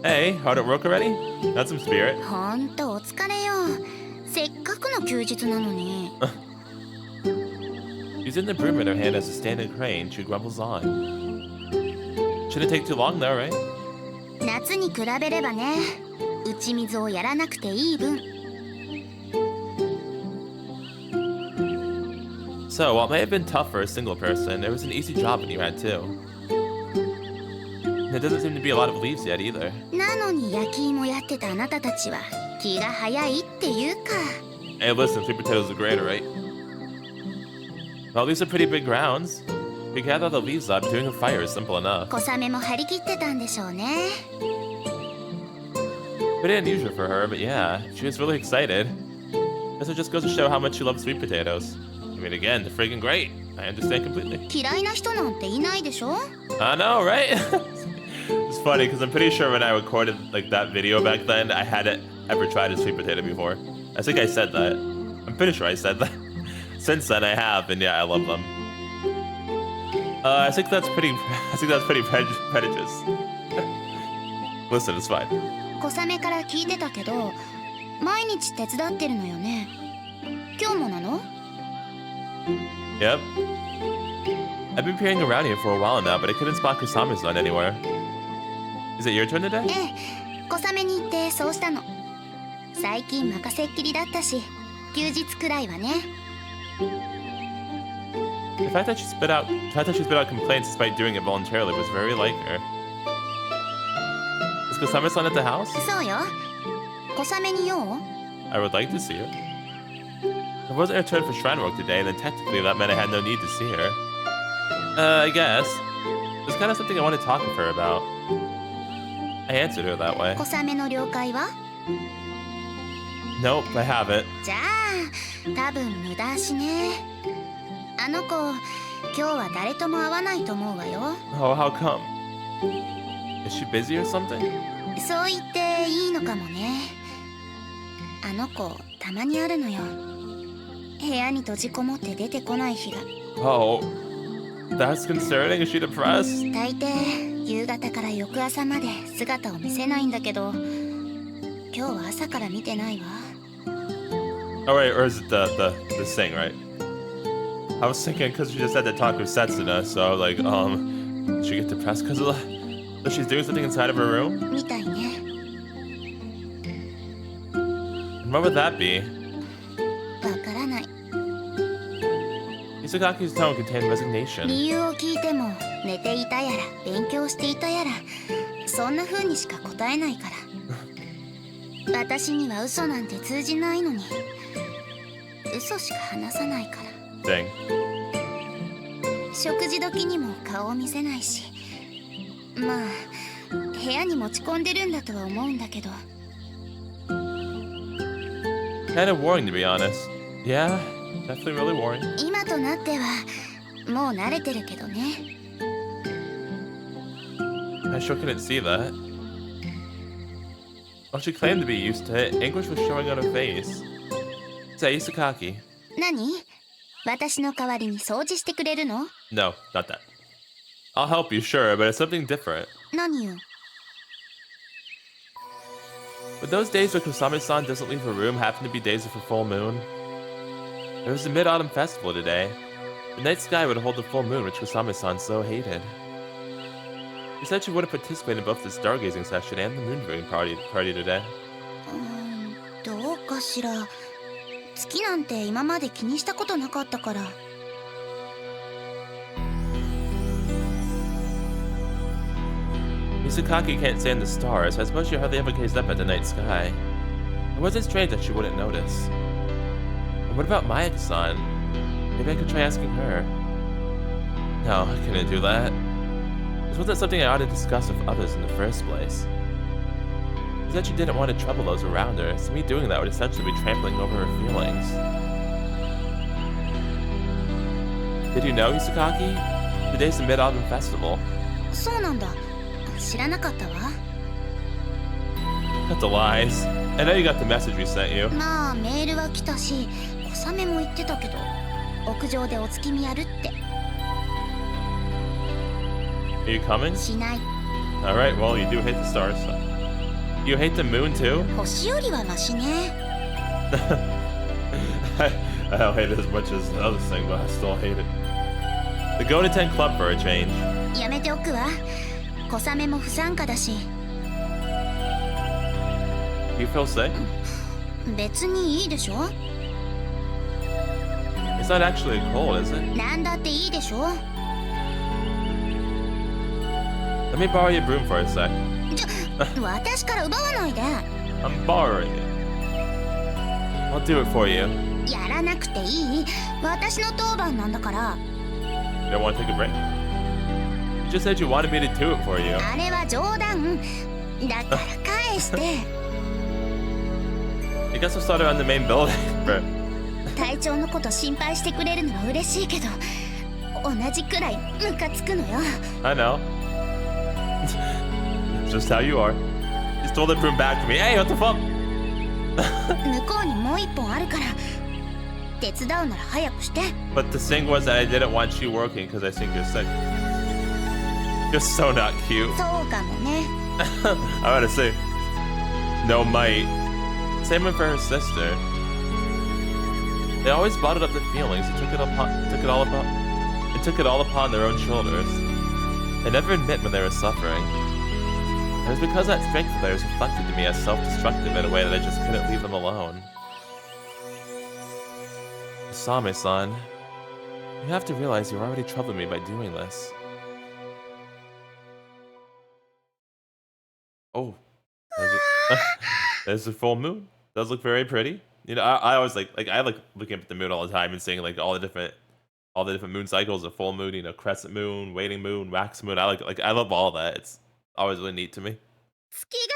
Hey, hard at work already? That's some spirit. ほんとお疲れよ。せっかくの休日なのに。Using the broom in her hand as a standing crane, she grumbles on. Shouldn't take too long though, right? 夏に比べればね、打ち水をやらなくていい分。So, while it may have been tough for a single person, it was an easy job when you had two. And there doesn't seem to be a lot of leaves yet either. なのに焼き芋やってたあなたたちは気が早いっていうか。Hey, listen, sweet potatoes are great, right? Well, these are pretty big grounds. We gather the leaves up, doing a fire is simple enough. 小雨も張り切ってたんでしょうね。Pretty unusual for her, but yeah, she was really excited. Guess it just goes to show how much she loves sweet potatoes. I mean, again, they're freaking great. I understand completely. 嫌いな人なんていないでしょ。I know, right? It's funny because I'm pretty sure when I recorded like that video back then, I hadn't ever tried a sweet potato before. I think I said that. I'm pretty sure I said that. Since then, I have, and yeah, I love them. I think that's pretty. I think that's pretty prejudice. Listen, it's fine. 小雨から聞いてたけど、毎日手伝ってるのよね。今日もなの？ Yep. I've been peering around here for a while now, but I couldn't spot Kosame's-san anywhere. Is it your turn today? ええ、小雨に行ってそうしたの。最近任せっきりだったし、休日くらいはね。The fact that she spit out complaints despite doing it voluntarily was very like her. Is Kosame-san at the house? そうよ。小雨に用？ I would like to see her. It wasn't her turn for shrine work today, then technically that meant I had no need to see her. I guess. There's kind of something I want to talk with her about. I answered her that way. 小雨の了解は？ Nope, I haven't. じゃあ、多分無駄足ね。あの子、今日は誰とも会わないと思うわよ。Oh, how come? Is she busy or something? そう言っていいのかもね。あの子、たまにあるのよ。部屋に閉じこもって出てこない日が。Oh, that's concerning. Is she depressed? 大抵、夕方から翌朝まで姿を見せないんだけど、今日は朝から見てないわ。Oh, wait, or is it the thing, right? I was thinking because she just had to talk with Setsuna, so like, did she get depressed because of that? So she's doing something inside of her room? みたいね。And what would that be? わからない。Isagaki's tone contained resignation. 理由を聞いても、寝ていたやら、勉強していたやら、そんな風にしか答えないから。私には嘘なんて通じないのに、嘘しか話さないから。Dang. 食事時にも顔を見せないし、まあ部屋に持ち込んでるんだとは思うんだけど。Kind of worrying, to be honest. Yeah, definitely really worrying. 今となってはもう慣れてるけどね。I sure couldn't see that. While she claimed to be used to it, anguish was showing on her face. Say, Isagaki. 何？私の代わりに掃除してくれるの？ No, not that. I'll help you, sure, but it's something different. 何よ。But those days where Kosame-san doesn't leave her room happen to be days of a full moon. There was a mid-autumn festival today. The night sky would hold the full moon, which Kosame-san so hated. She said she would have participated in both the stargazing session and the moon viewing party today. どうかしら。月なんて今まで気にしたことなかったから。Isagaki can't stand the stars, so I suppose she hardly ever gazed up at the night sky. It wasn't strange that she wouldn't notice. And what about Mayaka-san? Maybe I could try asking her. No, I couldn't do that. This wasn't something I ought to discuss with others in the first place. She said she didn't want to trouble those around her, so me doing that would essentially be trampling over her feelings. Did you know, Isagaki? Today's the Mid-Autumn Festival. そうなんだ。知らなかったわ。Cut the lies. I know you got the message we sent you. まあメールは来たし、小雨も言ってたけど、屋上でお月見やるって。Are you coming? しない。Alright, well, you do hate the stars. So. You hate the moon too? 星よりはマシね。I don't hate it as much as the other thing, but I still hate it. The Go to 10 Club for a change. やめておくわ。小雨も不参加だし。You feel sick? 別にいいでしょ。It's not actually cold, is it? なんだっていいでしょ。Let me borrow your broom for a sec. 私から奪わないで。I'm borrowing it. I'll do it for you. やらなくていい。私の当番なんだから。You don't want to take a break? You just said you wanted me to do it for you. あれは冗談。だから返して。I guess we'll start around the main building. 隊長のこと心配してくれるのは嬉しいけど、同じくらいムカつくのよ。I know. It's just how you are. You stole the broom back from me. Hey, what the fuck? 向こうにもう一本あるから手伝うなら早くして。 But the thing was that I didn't want you working because I think you're sick. You're so not cute. そうかもね。I gotta say, no might. Same one for her sister. They always bottled up their feelings and took it all upon their own shoulders. They never admit when they were suffering. And it's because that strength of theirs reflected to me as self-destructive in a way that I just couldn't leave them alone. Kosame-san, you have to realize you're already troubling me by doing this. Oh, there's a full moon. Does look very pretty. You know, I always like I like looking at the moon all the time and seeing like all the different moon cycles, a full moon, you know, crescent moon, waning moon, wax moon. I love all that. It's always really neat to me. 月が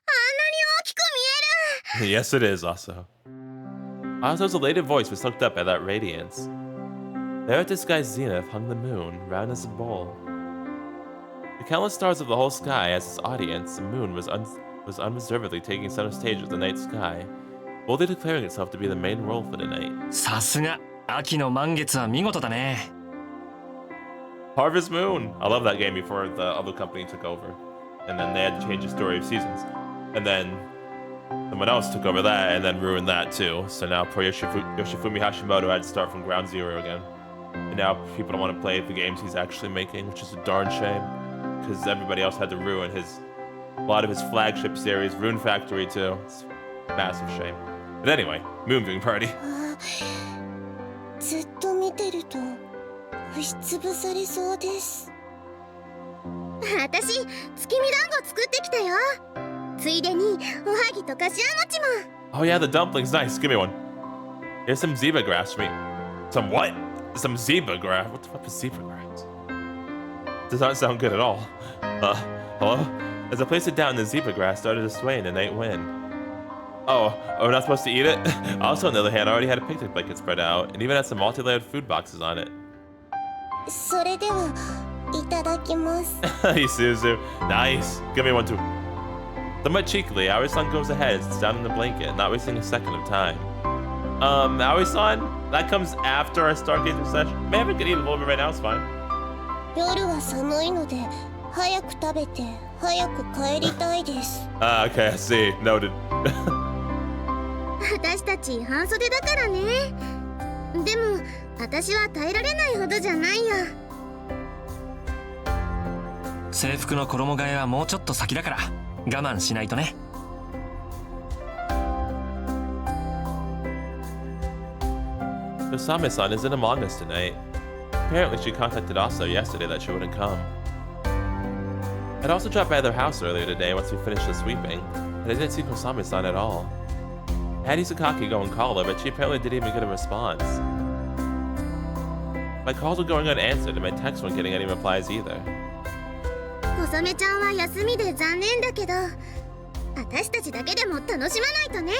あんなに大きく見える。 Yes, it is also. Aso's elated voice was soaked up by that radiance. There at the sky's zenith hung the moon, round as a bowl. The countless stars of the whole sky as its audience, the moon was unreservedly taking center stage of the night sky, boldly declaring itself to be the main world for the night. さすが秋の満月は見事だね。 Harvest Moon! I love that game before the other company took over. And then they had to change the story of seasons. And then someone else took over that and then ruined that too. So now poor Yoshifumi Hashimoto had to start from ground zero again. And now people don't want to play the games he's actually making, which is a darn shame. Because everybody else had to ruin a lot of his flagship series, Rune Factory too. It's a massive shame. But anyway, Moon Viewing Party. ずっと見てると押しつぶされそうです。私、月見団子作ってきたよ。ついでにおはぎとかしわ餅も。 Oh yeah, the dumplings, nice. Give me one. Here's some zebra grass for me. Some what? Some zebra grass? What the fuck is zebra grass? Does not sound good at all. Hello? As I placed it down, the zebra grass started to sway in the night wind. Oh, we're not supposed to eat it? Also, on the other hand, I already had a picnic blanket spread out, and even had some multi-layered food boxes on it. それではいただきます。 Isuzu. Nice. Give me one too. Somewhat cheekily, Aoi-san goes ahead and sits down in the blanket, not wasting a second of time. Aoi-san? That comes after our Stargazer session? Man, we could eat a little bit right now, it's fine. 夜は寒いので早く食べて早く帰りたいです。Okay, I see. Noted. 私たち半袖だからね。でも私は耐えられないほどじゃないよ。制服の衣替えはもうちょっと先だから我慢しないとね。Kosame-san isn't among us tonight. Apparently, she contacted Aso yesterday that she wouldn't come. I'd also dropped by their house earlier today once we finished the sweeping, and I didn't see Kosame-san at all. I had Isakaki go and call her, but she apparently didn't even get a response. My calls were going unanswered, and my texts weren't getting any replies either. 小雨ちゃんは休みで残念だけど、私たちだけでも楽しまないとね。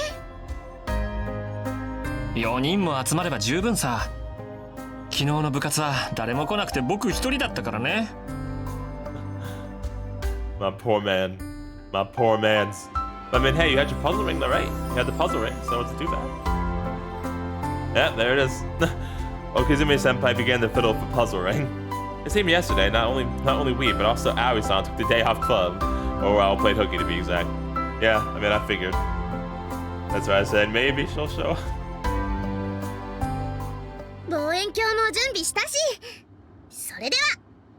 4人も集まれば十分さ。昨日の部活は誰も来なくて僕一人だったからね。My poor man. My poor man's. I mean, hey, you had your puzzle ring though, right? You had the puzzle ring, so it's too bad. Yeah, there it is. Okizumi-senpai began to fiddle with the puzzle ring. It seemed yesterday, not only we, but also Aoi-san took the day off club. Or I played hooky to be exact. Yeah, I mean, I figured. That's why I said maybe she'll show up. 遠鏡も準備したし、それでは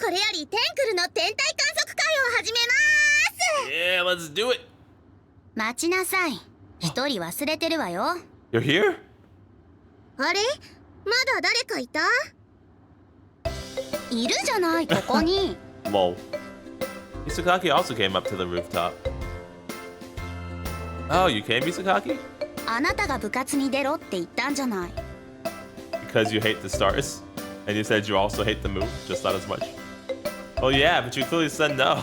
これよりテンクルの天体観測会を始めま Yeah, ーす。 let's do it. 待ちなさい。一人忘れてるわよ。 You're here? あれ、まだ誰かいた？いるじゃない、ここに。Lol. Misakaki also came up to the rooftop. Oh, you came, Misakaki? あなたが部活に出ろって言ったんじゃない。 Because you hate the stars? And you said you also hate the moon, just not as much. Oh yeah, but you clearly said no.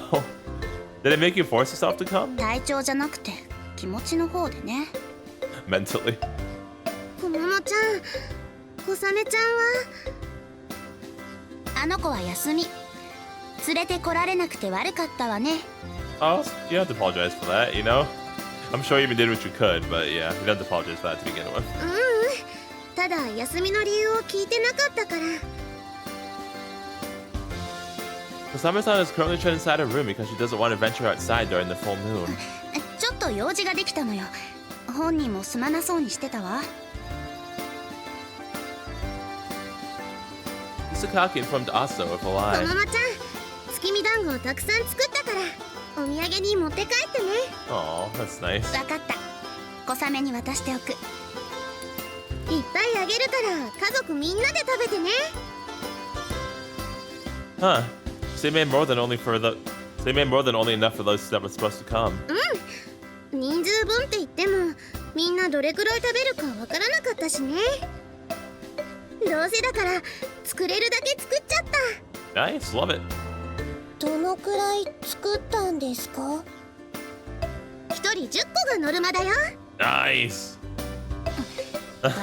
Did it make you force yourself to come? 体調じゃなくて気持ちの方でね。 Mentally. こももちゃん、こさめちゃんは？あの子は休み。連れてこられなくて悪かったわね。 Oh, you don't have to apologize for that, you know? I'm sure you even did what you could, but yeah, you don't have to apologize for that to begin with. ただ休みの理由を聞いてなかったから。 Kosame-san is currently trapped inside her room because she doesn't want to venture outside during the full moon. ちょっと用事ができたのよ。本人もすまなそうにしてたわ。 Misakaki informed Aso of a こ lie. ももちゃん、月見団子をたくさん作ったからお土産に持って帰ってね。 Aw, that's nice. わかった。小雨に渡しておく。いっぱいあげるから家族みんなで食べてね。 Huh. So they made more than only enough for those that were supposed to come. 人数分って言ってもみんなどれくらい食べるかわからなかったしね。どうせだから作れるだけ作っちゃった。 Nice, love it. どのくらい作ったんですか？一人10個がノルマだよ。 Nice.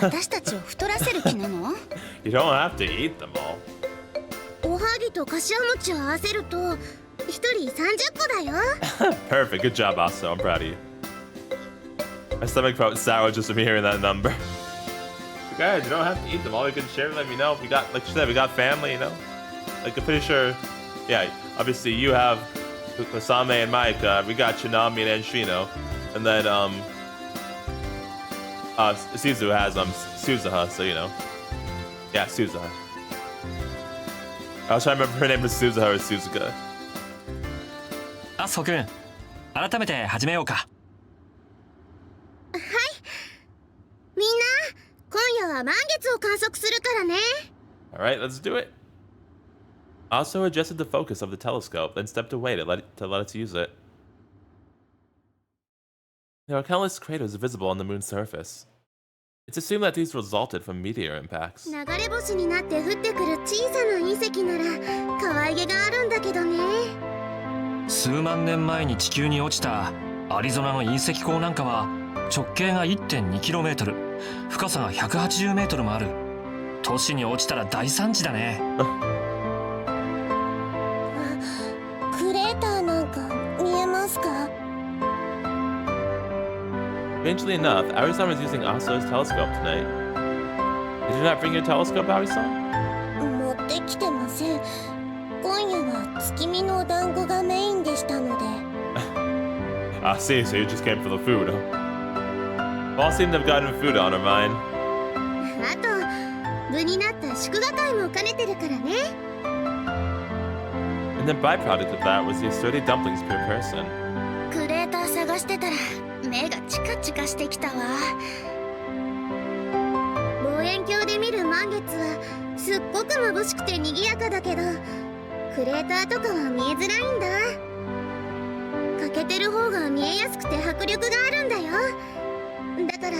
私たちを太らせる気なの？ You don't have to eat them all. おはぎとかしわ餅を合わせると一人30個だよ。 Perfect. Good job, Aso. I'm proud of you. My stomach felt sour just from hearing that number. Guys, you don't have to eat them all. You can share. Let me know if we got, like you said, we got family. You know, like I'm pretty sure. Yeah, obviously you have Kosame and Mike. We got Chinami and Shino, and then Suzu has Suzuha. So you know, yeah, Suzuha. I was trying to remember her name was Suzuha or Suzuka. あそくん、改めて始めようか。みんな、今夜は満月を観測するからね。 All right, let's do it. Also adjusted the focus of the telescope, then stepped away to let us use it. There are countless craters visible on the moon's surface. It's assumed that these resulted from meteor impacts. 流れ星になって降ってくる小さな隕石なら可愛げがあるんだけどね。数万年前に地球に落ちたアリゾナの隕石鉱なんかは直径が 1.2km、 深さが 180m もある。都市に落ちたら大惨事だね。クレーターなんか見えますか？ Strangely enough, Ari-san was using Aso's telescope tonight. Did you not bring your telescope, Ari-san? 持ってきてません。今夜は月見のお団子がメインでしたので。I see, so you just came for the food, huh? We all seem to have gotten food on our mind. あと部になった祝賀会も兼ねてるからね。 And the byproduct of that was these 30 dumplings per person. クレーター探してたら目がチカチカしてきたわ。望遠鏡で見る満月はすっごく眩しくて賑やかだけど、クレーターとかは見えづらいんだ。欠けてる方が見えやすくて迫力があるんだよ。だから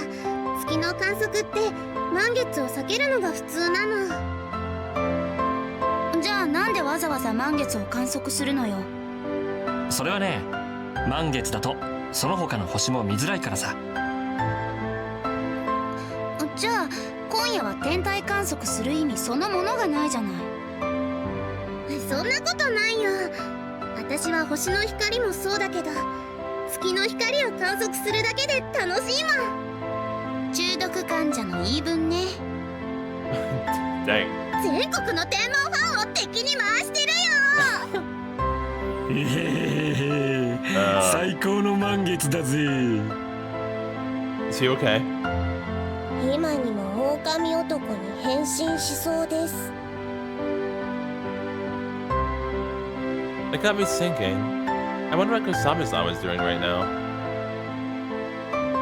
月の観測って満月を避けるのが普通なの。じゃあなんでわざわざ満月を観測するのよ？それはね、満月だとその他の星も見づらいからさ。じゃあ今夜は天体観測する意味そのものがないじゃない。そんなことないよ。私は星の光もそうだけど月の光を観測するだけで楽しいもん。中毒患者の言い分ね。Dang. 全国の天文ファンを敵に回してるよ。最高の満月だぜ。Is he okay? 今にも狼男に変身しそうです。 It got me thinking. I wonder what Kosame-san was doing right now.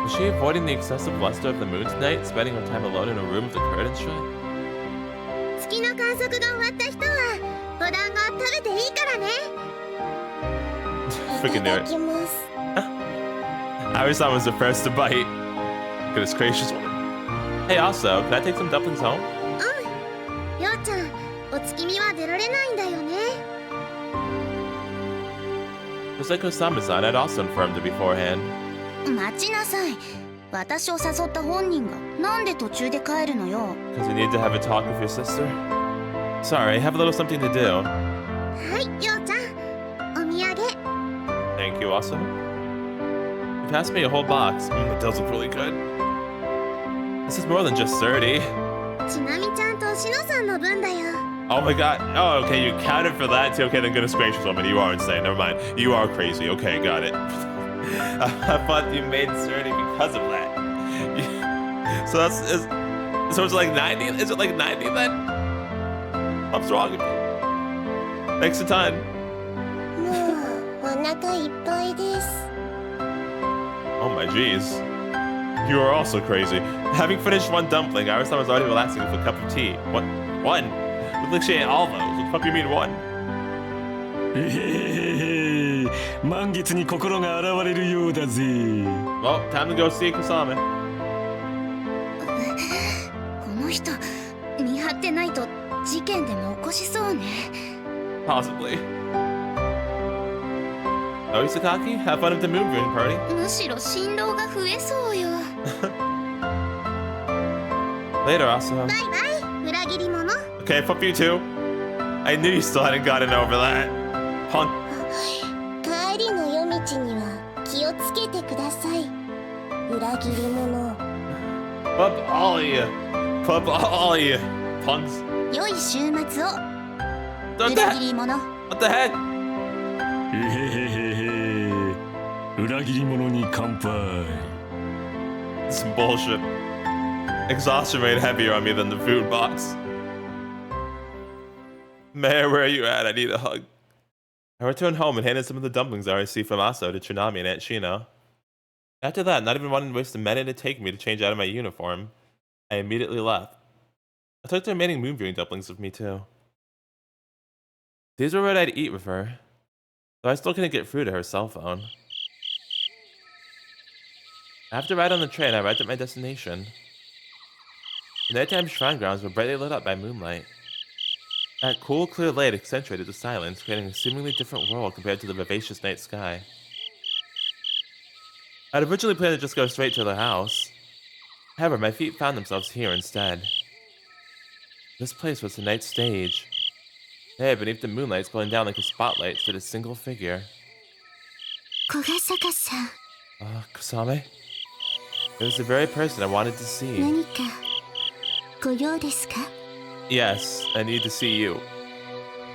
Was she avoiding the excessive luster of the moon tonight, spending her time alone in a room with the curtains shut? 月の観測が終わった人はお団子食べていいからね。 Freaking いただ nerd. きます。 Ari-san was the first to bite. Goodness gracious woman. Hey, also, can I take some dumplings home? うん。りょうちゃん、お月見は出られないんだよね。 Just like Kosame-san, I'd also informed her beforehand. 待ちなさい。私を誘った本人がなんで途中で帰るのよ。 Because you need to have a talk with your sister? Sorry, I have a little something to do. はい、りょうちゃん。お土産。 Thank you, also. You passed me a whole box. It does look really good. This is more than just 30. ちなみちゃんとしのさんの分だよ。 Oh my god. Oh, okay, you counted for that too. Okay, then goodness gracious woman, you are insane. Never mind. You are crazy. Okay, got it. I thought you made 30 because of that. So so it's like 90? Is it like 90 then? What's wrong with you? Thanks a ton. もうお腹いっぱいです。 Oh my jeez. You are also crazy. Having finished one dumpling, Ari-san was already relaxing with a cup of tea. What? One? Looked like she ate all those. What the fuck do you mean one? 満月に心が現れるようだぜ。 Well, time to go see Kosame. この人見張ってないと事件でも起こしそうね。 Possibly. Oh, Isakaki, have fun at the moon viewing party. むしろ振動が増えそうよ。 Later, also. バイバイ、裏切り者。 Okay, fuck you too. I knew you still hadn't gotten over that. Punk. 帰りの夜道には気をつけてください。裏切り者。 Fuck all of you. Fuck all of you. Punks. 良い週末を。 What 裏切 the, り者。 what the heck? 裏切り者に乾杯。 Some bullshit. Exhaustion made heavier on me than the food box. Mare, where are you at? I need a hug. I returned home and handed some of the dumplings I received from Aso to Chinami and Aunt Shino. After that, not even wanting to waste a minute to take me to change out of my uniform, I immediately left. I took the remaining moon viewing dumplings with me too. These were what I'd eat with her, though I still couldn't get through to her cell phone. After a ride on the train, I arrived at my destination. The nighttime shrine grounds were brightly lit up by moonlight. That cool, clear light accentuated the silence, creating a seemingly different world compared to the vivacious night sky. I'd originally planned to just go straight to the house. However, my feet found themselves here instead. This place was the night stage. There, beneath the moonlight spilling down like a spotlight, stood a single figure. Kogasaka-san. Kosame? It was the very person I wanted to see. 何かご用ですか? Yes, I need to see you.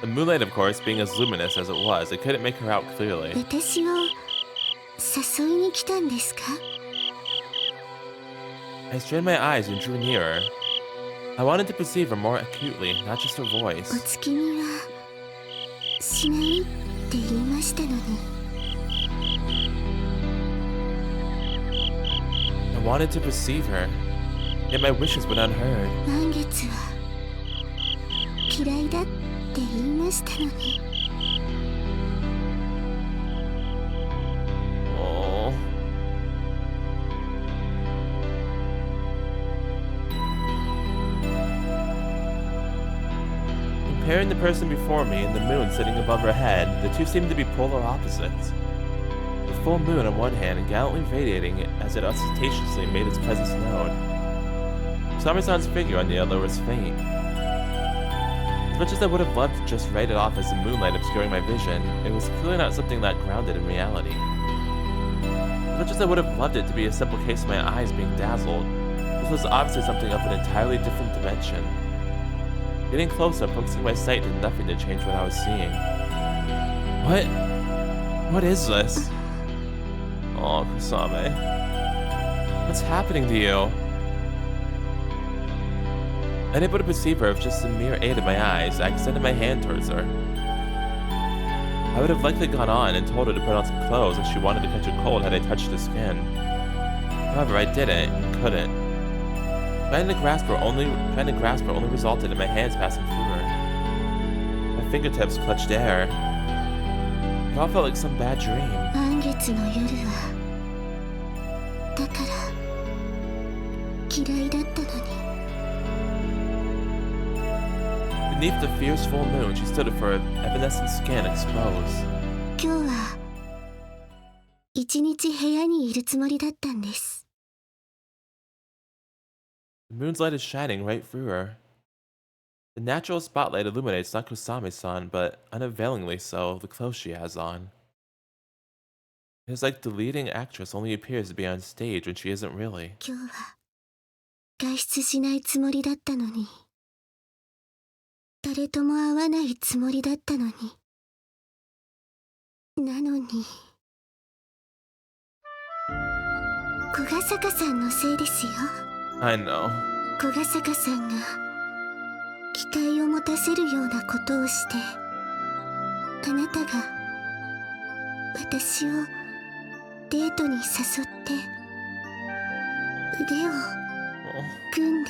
The moonlight, of course, being as luminous as it was, I couldn't make her out clearly. 私を誘いに来たんですか? I strained my eyes and drew nearer. I wanted to perceive her more acutely, not just her お voice. 月見はしないって言いましたのに。 I wanted to perceive her, yet my wishes went unheard. 満月は嫌いだって言いましたのに。 Oh. Comparing the person before me and the moon sitting above her head, the two seemed to be polar opposites. The full moon on one hand and gallantly radiating as it ostentatiously made its presence known. Kosame-san's figure on the other was faint. As much as I would have loved to just write it off as the moonlight obscuring my vision, it was clearly not something that grounded in reality. As much as I would have loved it to be a simple case of my eyes being dazzled, this was obviously something of an entirely different dimension. Getting closer, focusing my sight did nothing to change what I was seeing. What is this? Oh, Kosame. What's happening to you? Unable to perceive her with just the mere aid of my eyes, I extended my hand towards her. I would have likely gone on and told her to put on some clothes if she wanted to catch a cold had I touched her skin. However, I didn't and couldn't. Trying to grasp her only resulted in my hands passing through her. My fingertips clutched air. It all felt like some bad dream. 満月の夜はだから嫌いだったのに。 Beneath the fierce full moon, she stood with her evanescent skin exposed. 今日は一日部屋にいるつもりだったんです。 The moon's light is shining right through her. The natural spotlight illuminates not Kosame-san, but unavailingly so, the clothes she has on. It is like the leading actress only appears to be on stage when she isn't really. 今日は外出しないつもりだったのに。誰とも会わないつもりだったのに。なのに。小ヶ坂さんのせいですよ。 I know. 小ヶ坂さんが期待を持たせるようなことをして、あなたが私をデートに誘って腕を組んで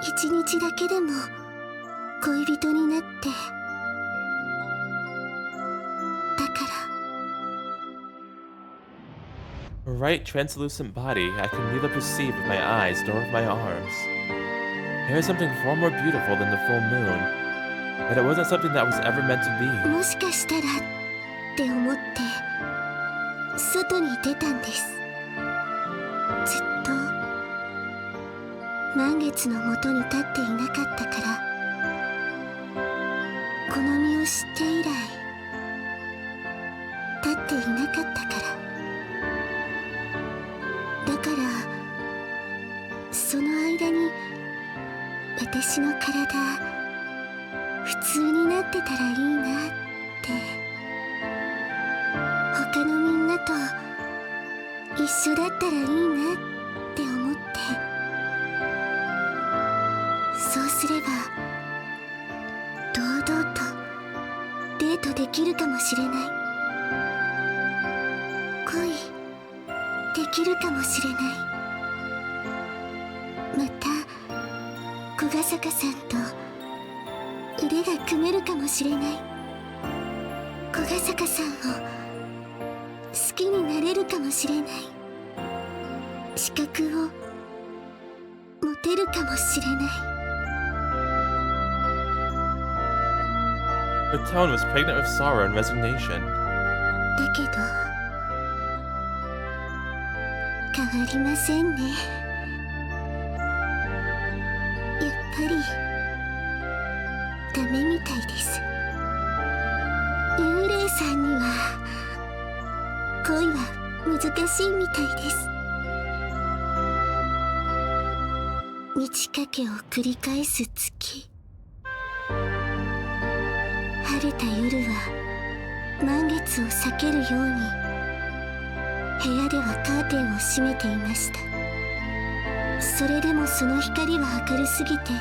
一日だけでも恋人になって、だから Her right translucent body I could neither perceive with my eyes nor with my arms. There is something far more beautiful than the full moon, but it wasn't something that was ever meant to be. もしかしたらって思って外に出たんです。ずっと満月のもとに立っていなかったから、この身を知って以来立っていなかったから、だからその間に私の体普通になってたらいいなって他のみんなと一緒だったらいいなって思って、そうすれば堂々とデートできるかもしれない、恋できるかもしれない、また小ヶ坂さんと腕が組めるかもしれない、小ヶ坂さんを好きになれるかもしれない、資格を持てるかもしれない。 Her tone was pregnant with sorrow and resignation. だけど変わりませんね。やっぱりダメみたいです。幽霊さんには恋は難しいみたいです。満ち欠けを繰り返す月、晴れた夜は満月を避けるように部屋ではカーテンを閉めていました。それでもその光は明るすぎて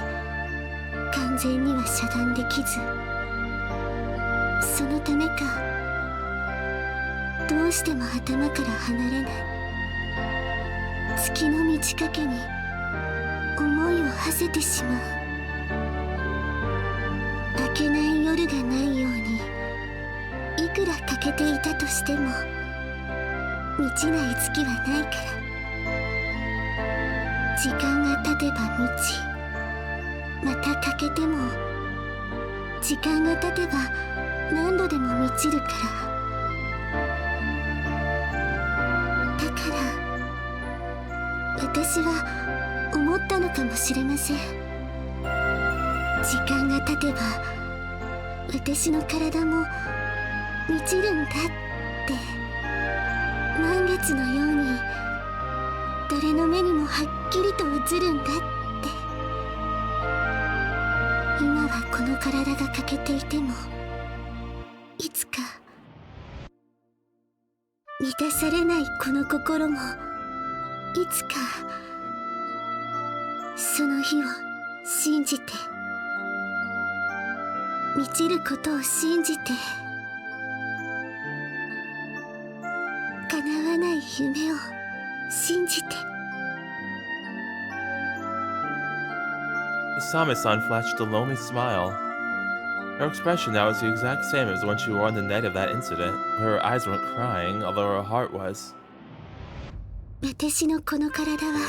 完全には遮断できず、そのためかどうしても頭から離れない月の満ち欠けに思いを馳せてしまう。明けない夜がないようにいくら欠けていたとしても満ちない月はないから、時間が経てば満ち、また欠けても時間が経てば何度でも満ちるから、だから私は思ったのかもしれません。時間が経てば私の体も満ちるんだって、満月のように誰の目にもはっきりと映るんだって。今はこの体が欠けていてもいつか満たされないこの心もいつかその日を信じて、満ちることを信じて、叶わない夢を信じて。 Kosame-san flashed a lonely smile. Her expression now was the exact same as when she wore on the night of that incident, where her eyes weren't crying, although her heart was. 私のこの体は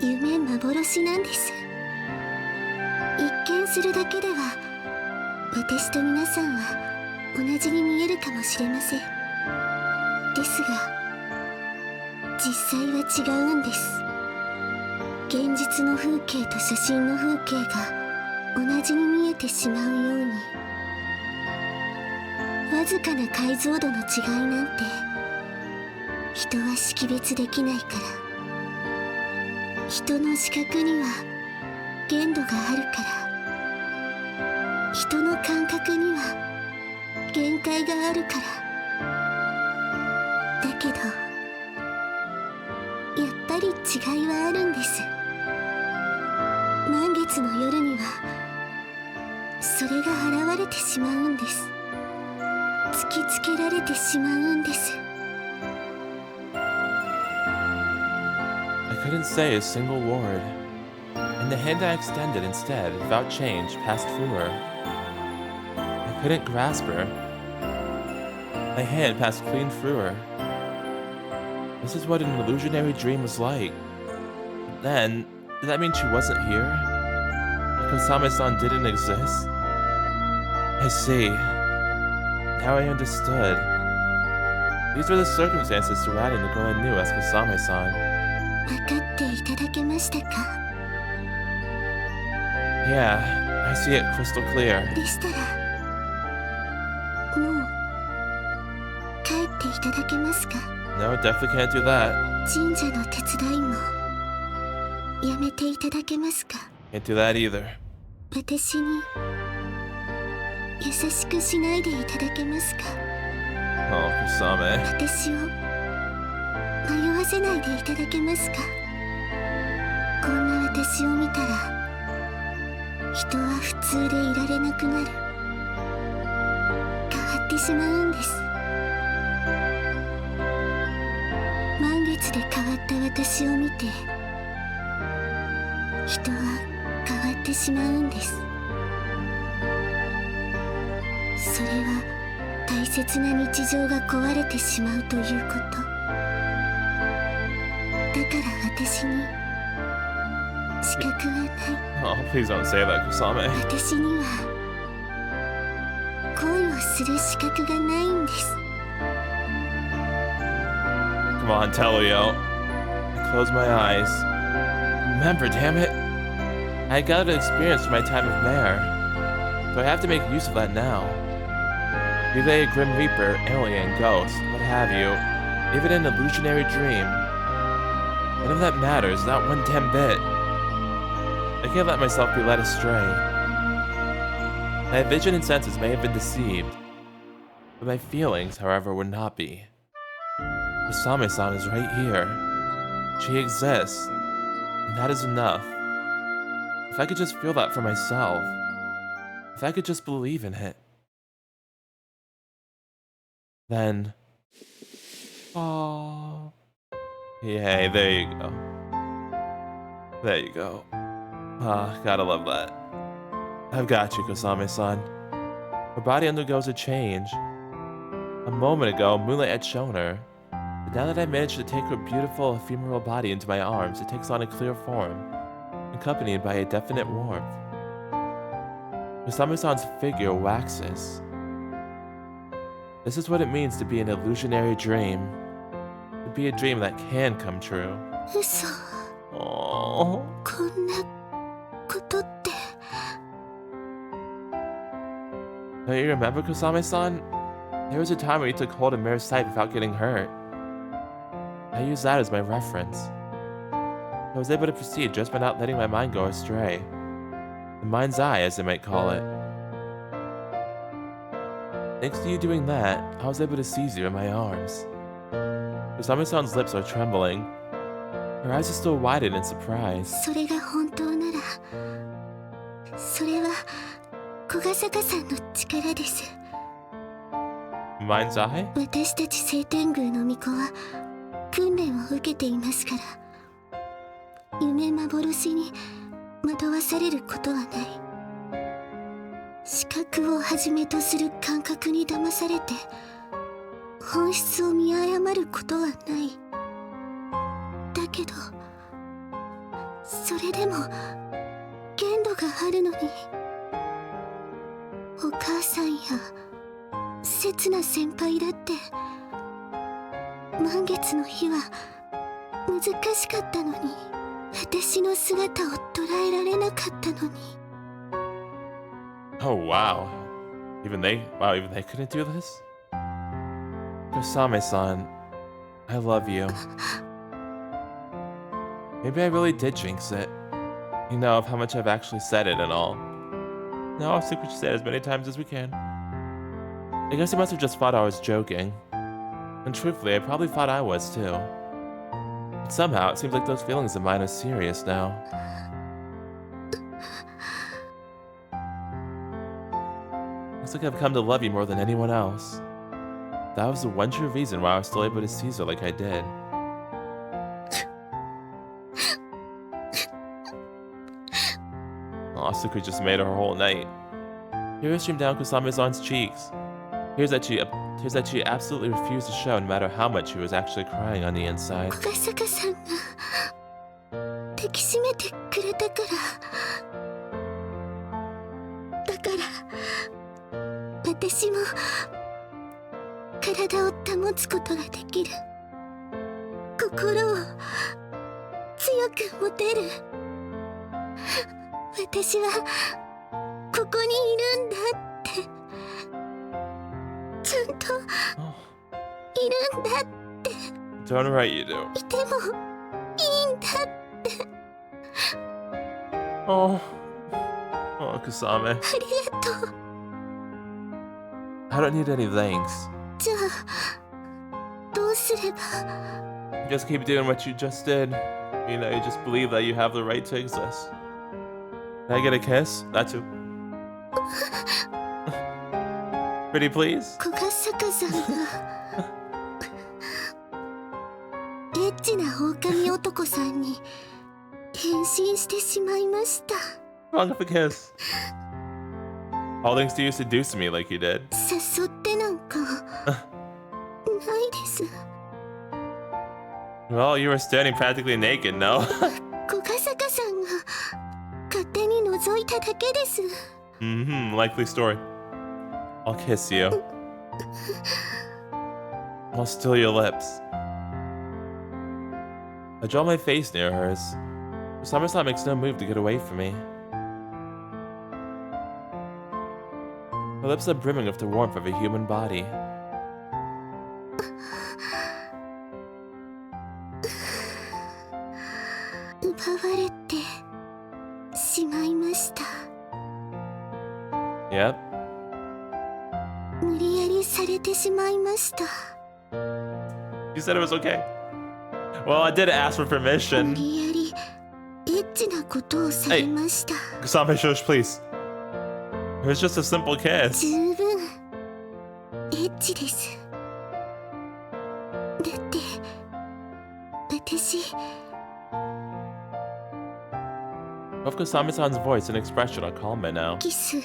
夢幻なんです。一見するだけでは私と皆さんは同じに見えるかもしれません。ですが実際は違うんです。現実の風景と写真の風景が同じに見えてしまうように、わずかな解像度の違いなんて人は識別できないから。人の視覚には限度があるから、人の感覚には限界があるから。だけどやっぱり違いはあるんです。満月の夜にはそれが現れてしまうんです。突きつけられてしまうんです。 I couldn't say a single word, and the hand I extended instead, without change, passed through her. I couldn't grasp her. My hand passed clean through her. This is what an illusionary dream was like. But then, did that mean she wasn't here? That Kosame-san didn't exist? I see. Now I understood. These were the circumstances surrounding the girl I knew as Kosame-san. 分かっていただけましたか？ Yeah, I see it crystal clear. でしたらもう帰っていただけますか？ No, definitely can't do that. 神社の手伝いもやめていただけますか？ Can't do that either. 私に優しくしないでいただけますか？ Oh, Kosame. 私を迷わせないでいただけますか？こんな私を見たら人は普通でいられなくなる。変わってしまうんです。満月で変わった私を見て人は変わってしまうんです。それは大切な日常が壊れてしまうということ。だから私に資格はない。 Oh, please don't say that, Kosame. 私には恋をする資格がないんです。 Come on, Telio. I close my eyes. Remember, damn it. I got an experience from my time of Mare, so I have to make use of that now. Be they a Grim Reaper, alien, ghost, what have you, even an illusionary dream. None of that matters, not one damn bit. I can't let myself be led astray. My vision and senses may have been deceived, but my feelings, however, would not be. Kosame-san is right here. She exists, and that is enough. If I could just feel that for myself, if I could just believe in it, then... Oh... Yay, there you go. There you go. Ah, gotta love that. I've got you, Kosame-san. Her body undergoes a change. A moment ago, moonlight had shown her, but now that I managed to take her beautiful, ephemeral body into my arms, it takes on a clear form, accompanied by a definite warmth. Kosame-san's figure waxes. This is what it means to be an illusionary dream. To be a dream that can come true. 嘘。 Oh. こんなことって。 Don't you remember, Kosame-san? There was a time where you took hold of Mare's scythe without getting hurt. I used that as my reference. I was able to proceed just by not letting my mind go astray. The mind's eye, as they might call it. Thanks to you doing that, I was able to seize you in my arms. Kosame-san's lips are trembling. Her eyes are still widened in surprise. それが本当なら、それは小ヶ坂さんの力です。 Mind's eye? 私たち聖天宮の巫女は訓練を受けていますから、夢幻に惑わされることはない。視覚をはじめとする感覚に騙されて本質を見誤ることはない。だけどそれでも限度があるのに、お母さんや刹那先輩だって満月の日は難しかったのに、私の姿を捉えられなかったのに。 Oh wow. Even they couldn't do this? Kosame-san, I love you. Maybe I really did jinx it. You know, of how much I've actually said it and all. No, I'll stick with what you said as many times as we can. I guess you must have just thought I was joking. And truthfully, I probably thought I was too. But somehow, it seems like those feelings of mine are serious now. Looks like I've come to love you more than anyone else. That was the one true reason why I was still able to seize her like I did. Aw, Sukri just made her whole night. Tears streamed down Kusame-san's cheeks. Tears that she absolutely refused to show no matter how much she was actually crying on the inside. 小ヶ坂さんが抱きしめてくれたから。だから私も体を保つことができる。心を強く持てる。私はここにいるんだって、ちゃんといるんだって。 Darn right you do. いてもいいんだって。 Oh, Kusame. ありがとう。 I don't need any thanks. じゃあどうすれば。 Just keep doing what you just did. You know, you just believe that you have the right to exist. Can I get a kiss? That too. Pretty please? 小ヶ坂さんがエッチな狼男さんに変身してしまいました。 Wrong of a kiss. All thanks to you seduced me like you did. 誘ってなんかないです。 Well, you were standing practically naked, no? 小ヶ坂さんが勝手に覗いただけです。 Likely story. I'll kiss you. I'll steal your lips. I draw my face near hers. Kusame-san makes no move to get away from me. Her lips are brimming with the warmth of a human body. Yep. 無理やりされてしまいました。 You said it was okay. Well, I did ask for 無 permission. 理やりエッチなことをされました。 Kusame, shush, please. It was just a simple kiss. 十分エッチです。だって私 Both Kusame-san's voice and expression are calm by now. キス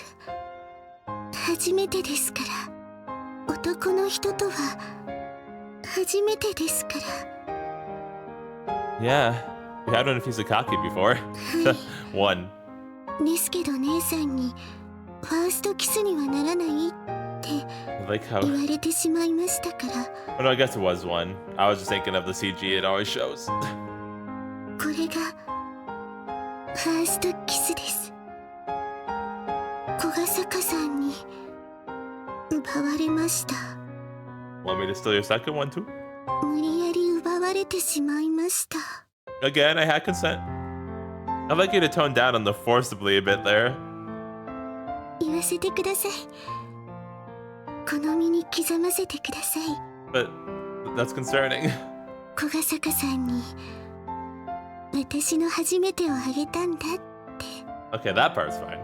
初めてですから。男の人とは初めてですから。 Yeah, we had one of Hibarigasaki before. One. ですけど姉さんにファーストキスにはならないって Like how... 言われてしまいましたから。 Oh, no, I guess it was one. I was just thinking of the CG it always shows. これがファーストキスです。小ヶ坂さんに奪われました。 Want me to steal your second one too? 無理やり奪われてしまいました。 Again, I had consent. I'd like you to tone down on the forcibly a bit there. 言わせてください。好みに刻ませてください。 But that's concerning. 小ヶ坂さんに私の初めてをあげたんだって。 Okay, that part's fine.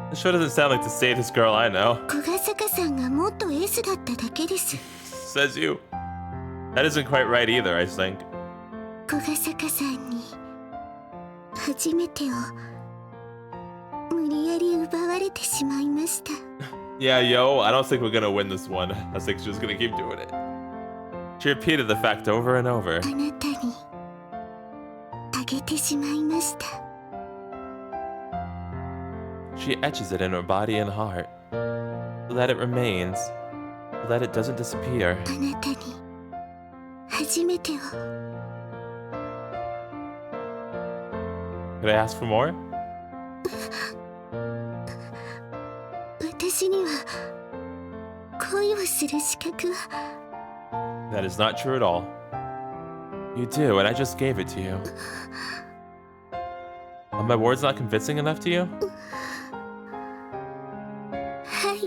This sure doesn't sound like the safest girl I know. 小ヶ坂さんがもっと S だっただけです。 Says you. That isn't quite right either, I think. 小ヶ坂さんに初めてを無理やり奪われてしまいました。 Yeah, yo, I don't think we're gonna win this one. I think she's gonna keep doing it. She repeated the fact over and over. あなたにあげてしまいました。 She etches it in her body and heart, so that it remains, so that it doesn't disappear. あなたに初めてを。 Could I ask for more? 私には恋をする資格は。 That is not true at all. You do, and I just gave it to you. Are my words not convincing enough to you? はい、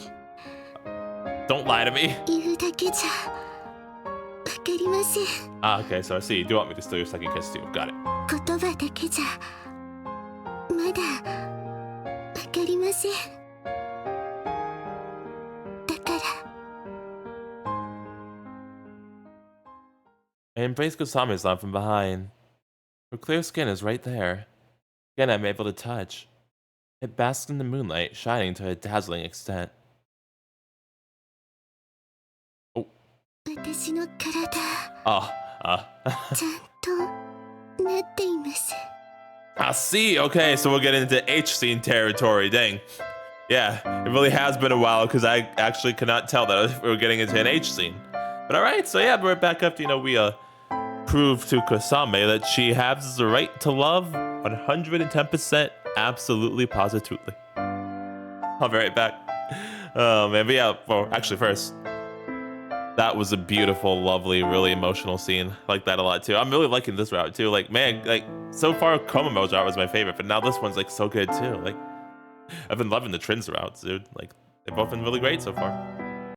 Don't lie to me. 言うだけじゃわかりません。 Ah, okay, so I see. You do want me to steal your second kiss too. Got it. 言葉だけじゃまだわかりません。だから。 I embrace Kosame-san from behind. Her clear skin is right there. Again, I'm able to touch. It basks in the moonlight, shining to a dazzling extent. Oh. 私の体 Oh, ちゃんとなっています。 I see. Okay, so we'll get into H scene territory. Dang. Yeah, it really has been a while because I actually could not tell that we were getting into an H scene. But all right, so yeah, we're back up. You know, we proved to Kosame that she has the right to love 110%, absolutely, positively. I'll be right back. Oh man, but yeah. Well, actually, first. That was a beautiful, lovely, really emotional scene. I like that a lot too. I'm really liking this route too. Like, man, like so far Komomo's route was my favorite, but now this one's like so good too. Like, I've been loving the Trin's routes, dude. Like, they've both been really great so far.